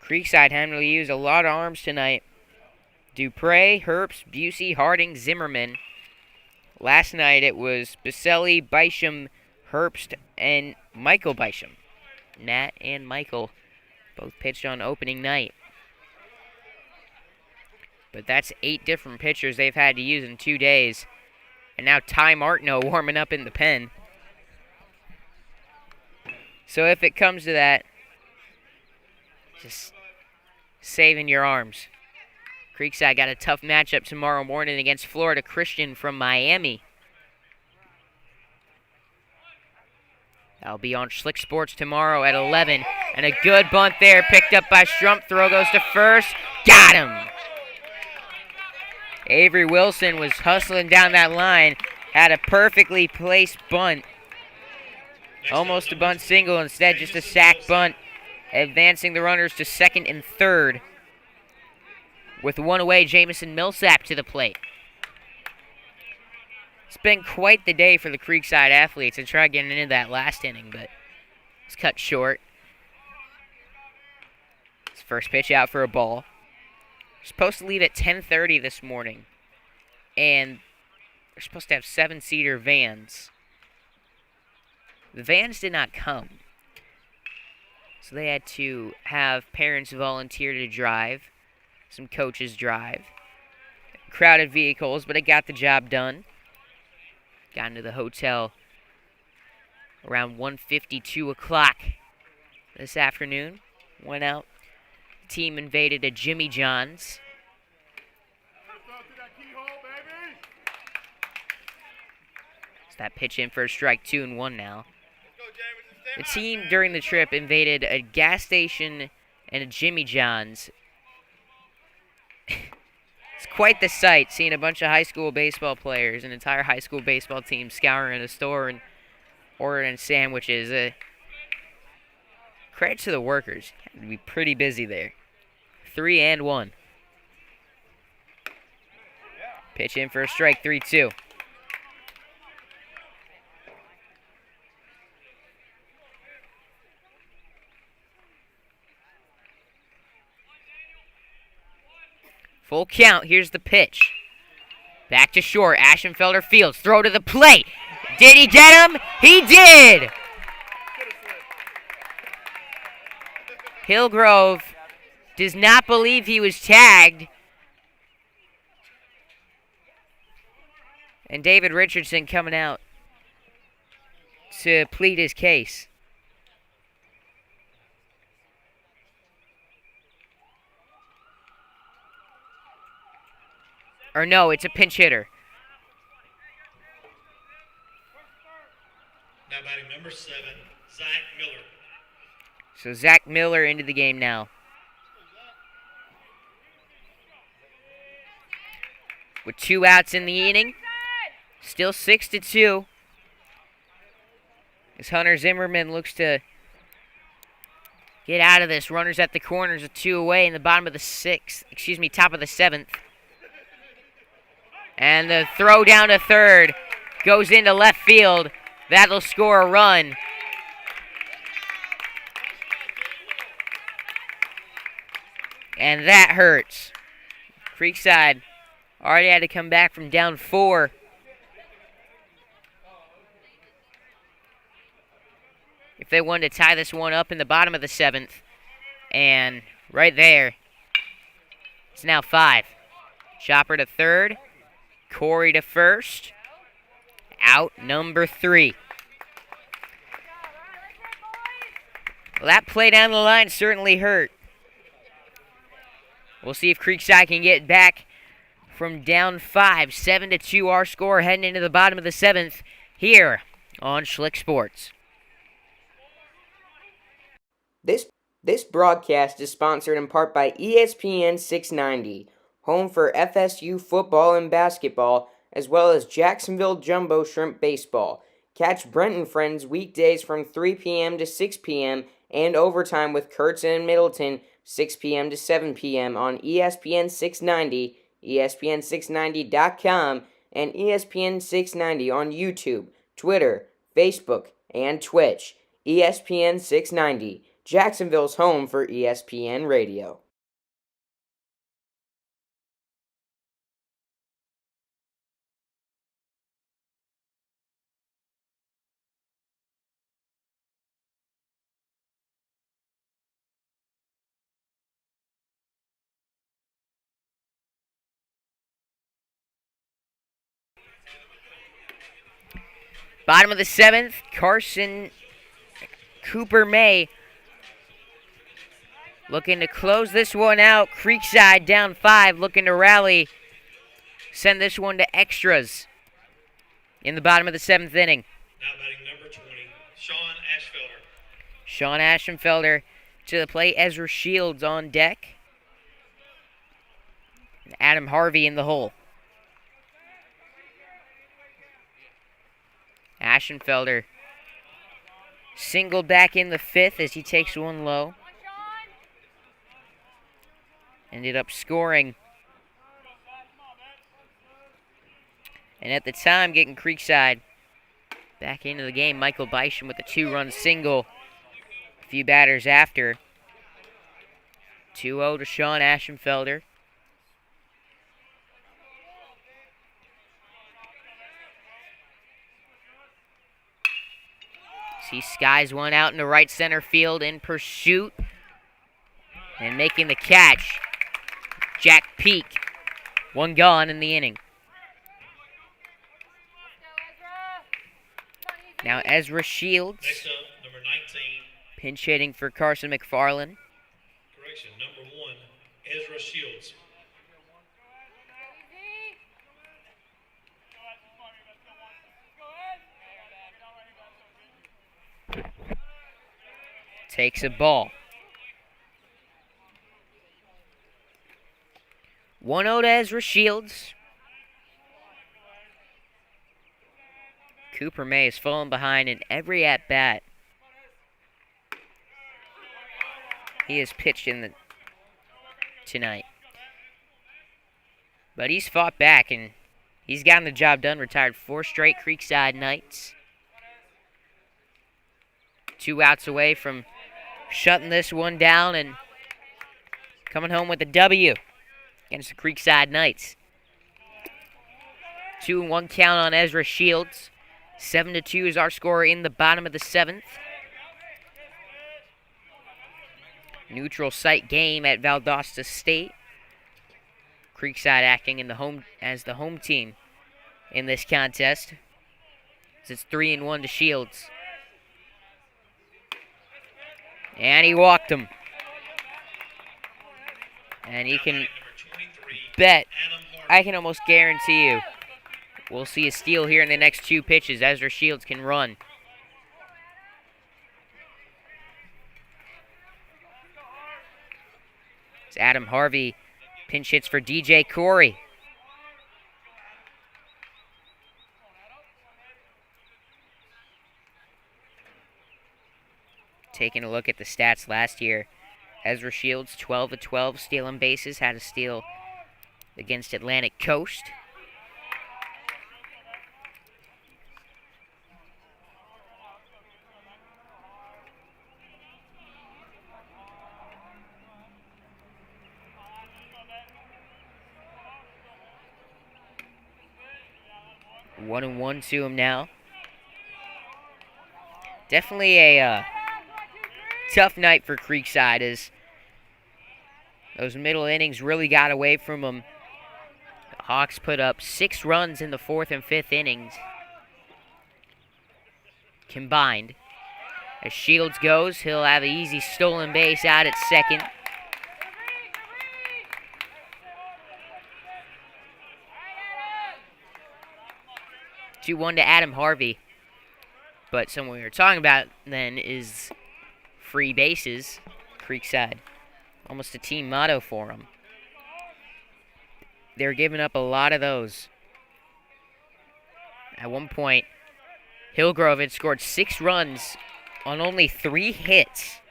Creekside having to use a lot of arms tonight. Dupre, Herbst, Busey, Harding, Zimmerman. Last night it was Baselli, Bisham, Herbst, and Michael Bisham. Matt and Michael both pitched on opening night. But that's 8 different pitchers they've had to use in 2 days. And now Ty Martineau warming up in the pen. So if it comes to that, just saving your arms. Creekside got a tough matchup tomorrow morning against Florida Christian from Miami. That'll be on Schlick Sports tomorrow at 11. And a good bunt there, picked up by Strump. Throw goes to first. Got him! Avery Wilson was hustling down that line. Had a perfectly placed bunt. Almost a bunt single, instead just a sac bunt. Advancing the runners to second and third. With 1 away, Jamison Millsap to the plate. It's been quite the day for the Creekside athletes. I tried getting into that last inning, but it's cut short. His first pitch out for a ball. Supposed to leave at 10:30 this morning. And they're supposed to have 7-seater vans. The vans did not come. So they had to have parents volunteer to drive. Some coaches drive. Crowded vehicles, but it got the job done. Got into the hotel around 1:52 o'clock this afternoon. Went out. Team invaded a Jimmy John's. So that pitch in for a strike, 2-1 now. The team during the trip invaded a gas station and a Jimmy John's. It's quite the sight, seeing a bunch of high school baseball players, an entire high school baseball team scouring a store and ordering sandwiches. Credit to the workers. Had to be pretty busy there. 3-1. Pitch in for a strike, 3-2. Full count. Here's the pitch. Back to short. Ashenfelder fields. Throw to the plate. Did he get him? He did! Hillgrove does not believe he was tagged. And David Richardson coming out to plead his case. Or no, it's a pinch hitter. Now batting number 7, Zach Miller. So Zach Miller into the game now. With 2 outs in the inning. Still 6-2. As Hunter Zimmerman looks to get out of this. Runners at the corners, a 2 away in the bottom of the top of the 7th. And the throw down to third goes into left field. That'll score a run. And that hurts. Creekside already had to come back from down 4. If they wanted to tie this one up in the bottom of the 7th. And right there, it's now 5. Chopper to third. Corey to first. Out number 3. Well, that play down the line certainly hurt. We'll see if Creekside can get back from down 5. 7-2 our score heading into the bottom of the 7th here on Schlick Sports. This broadcast is sponsored in part by ESPN 690, home for FSU football and basketball, as well as Jacksonville Jumbo Shrimp Baseball. Catch Brent and Friends weekdays from 3 p.m. to 6 p.m. and overtime with Kurtz and Middleton, 6 p.m. to 7 p.m. on ESPN 690, ESPN690.com, and ESPN 690 on YouTube, Twitter, Facebook, and Twitch. ESPN 690, Jacksonville's home for ESPN Radio. Bottom of the 7th, Carson Cooper May looking to close this one out. Creekside down 5, looking to rally. Send this one to extras in the bottom of the 7th inning. Now batting number 20, Sean Ashfelder. Sean Aschenfelder to the plate. Ezra Shields on deck. Adam Harvey in the hole. Aschenfelder singled back in the 5th as he takes one low. Ended up scoring. And at the time, getting Creekside back into the game, Michael Bisham with a 2-run single. A few batters after. 2-0 to Sean Aschenfelder. He skies one out into right center field in pursuit. And making the catch, Jack Peak. One gone in the inning. Now Ezra Shields. Next up, number 19. Pinch hitting for Carson McFarland. Correction, number 1, Ezra Shields. Takes a ball. 1-0 to Ezra Shields. Cooper May has fallen behind in every at-bat he has pitched tonight. But he's fought back and he's gotten the job done. Retired 4 straight Creekside nights. 2 outs away from shutting this one down and coming home with a W against the Creekside Knights. 2-1 count on Ezra Shields. 7-2 is our score in the bottom of the 7th. Neutral site game at Valdosta State. Creekside acting as the home team in this contest. It's 3-1 to Shields. And he walked him. And you can bet, I can almost guarantee you, we'll see a steal here in the next 2 pitches. Ezra Shields can run. It's Adam Harvey pinch hits for DJ Corey. Taking a look at the stats last year, Ezra Shields 12 of 12 stealing bases, had a steal against Atlantic Coast. One and one to him now. Definitely a tough night for Creekside as those middle innings really got away from them. The Hawks put up 6 runs in the 4th and 5th innings combined. As Shields goes, he'll have an easy stolen base out at second. Two 1 to Adam Harvey. But someone we were talking about then is free bases. Creekside. Almost a team motto for them. They're giving up a lot of those. At one point, Hillgrove had scored 6 runs on only 3 hits.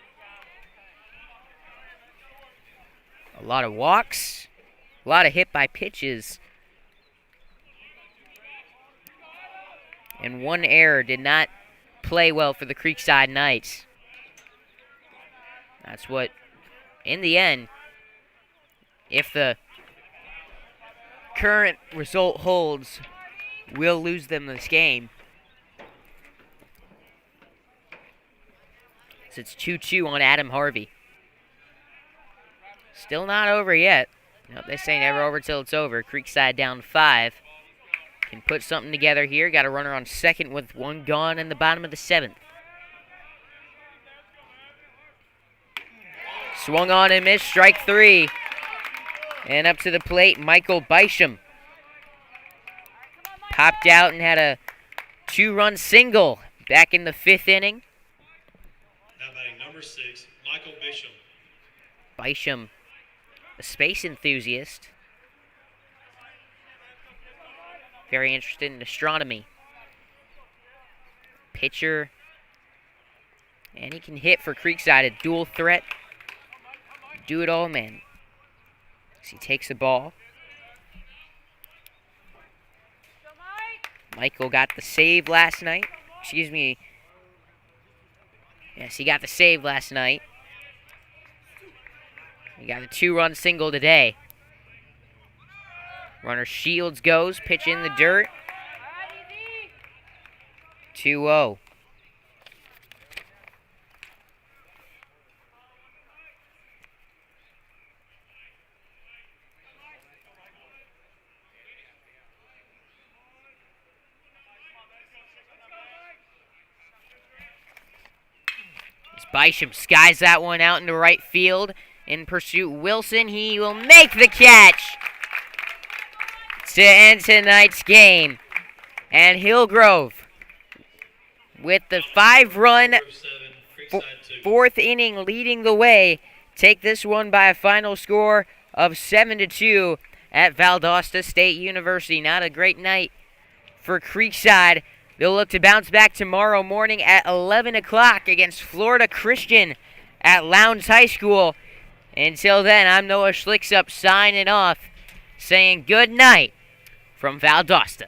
A lot of walks, a lot of hit by pitches. And one error did not play well for the Creekside Knights. That's what, in the end, if the current result holds, we'll lose them this game. So it's 2-2 on Adam Harvey. Still not over yet. Nope, they say never over till it's over. Creekside down 5. Can put something together here. Got a runner on second with 1 gone in the bottom of the 7th. Swung on and missed. Strike 3. And up to the plate, Michael Bysham. Popped out and had a 2-run single back in the 5th inning. Now batting number 6, Michael Bishop. Bysham, a space enthusiast. Very interested in astronomy. Pitcher. And he can hit for Creekside, a dual threat. Do it all, man. As he takes the ball. Michael got the save last night. Excuse me. Yes, he got the save last night. He got a 2-run single today. Runner Shields goes, pitch in the dirt. 2-0. Bysham skies that one out into right field. In pursuit, Wilson. He will make the catch to end tonight's game. And Hillgrove, with the 5-run 4th inning leading the way, take this one by a final score of 7-2 at Valdosta State University. Not a great night for Creekside. They'll look to bounce back tomorrow morning at 11 o'clock against Florida Christian at Lowndes High School. Until then, I'm Noah Schlicksup signing off, saying good night from Valdosta.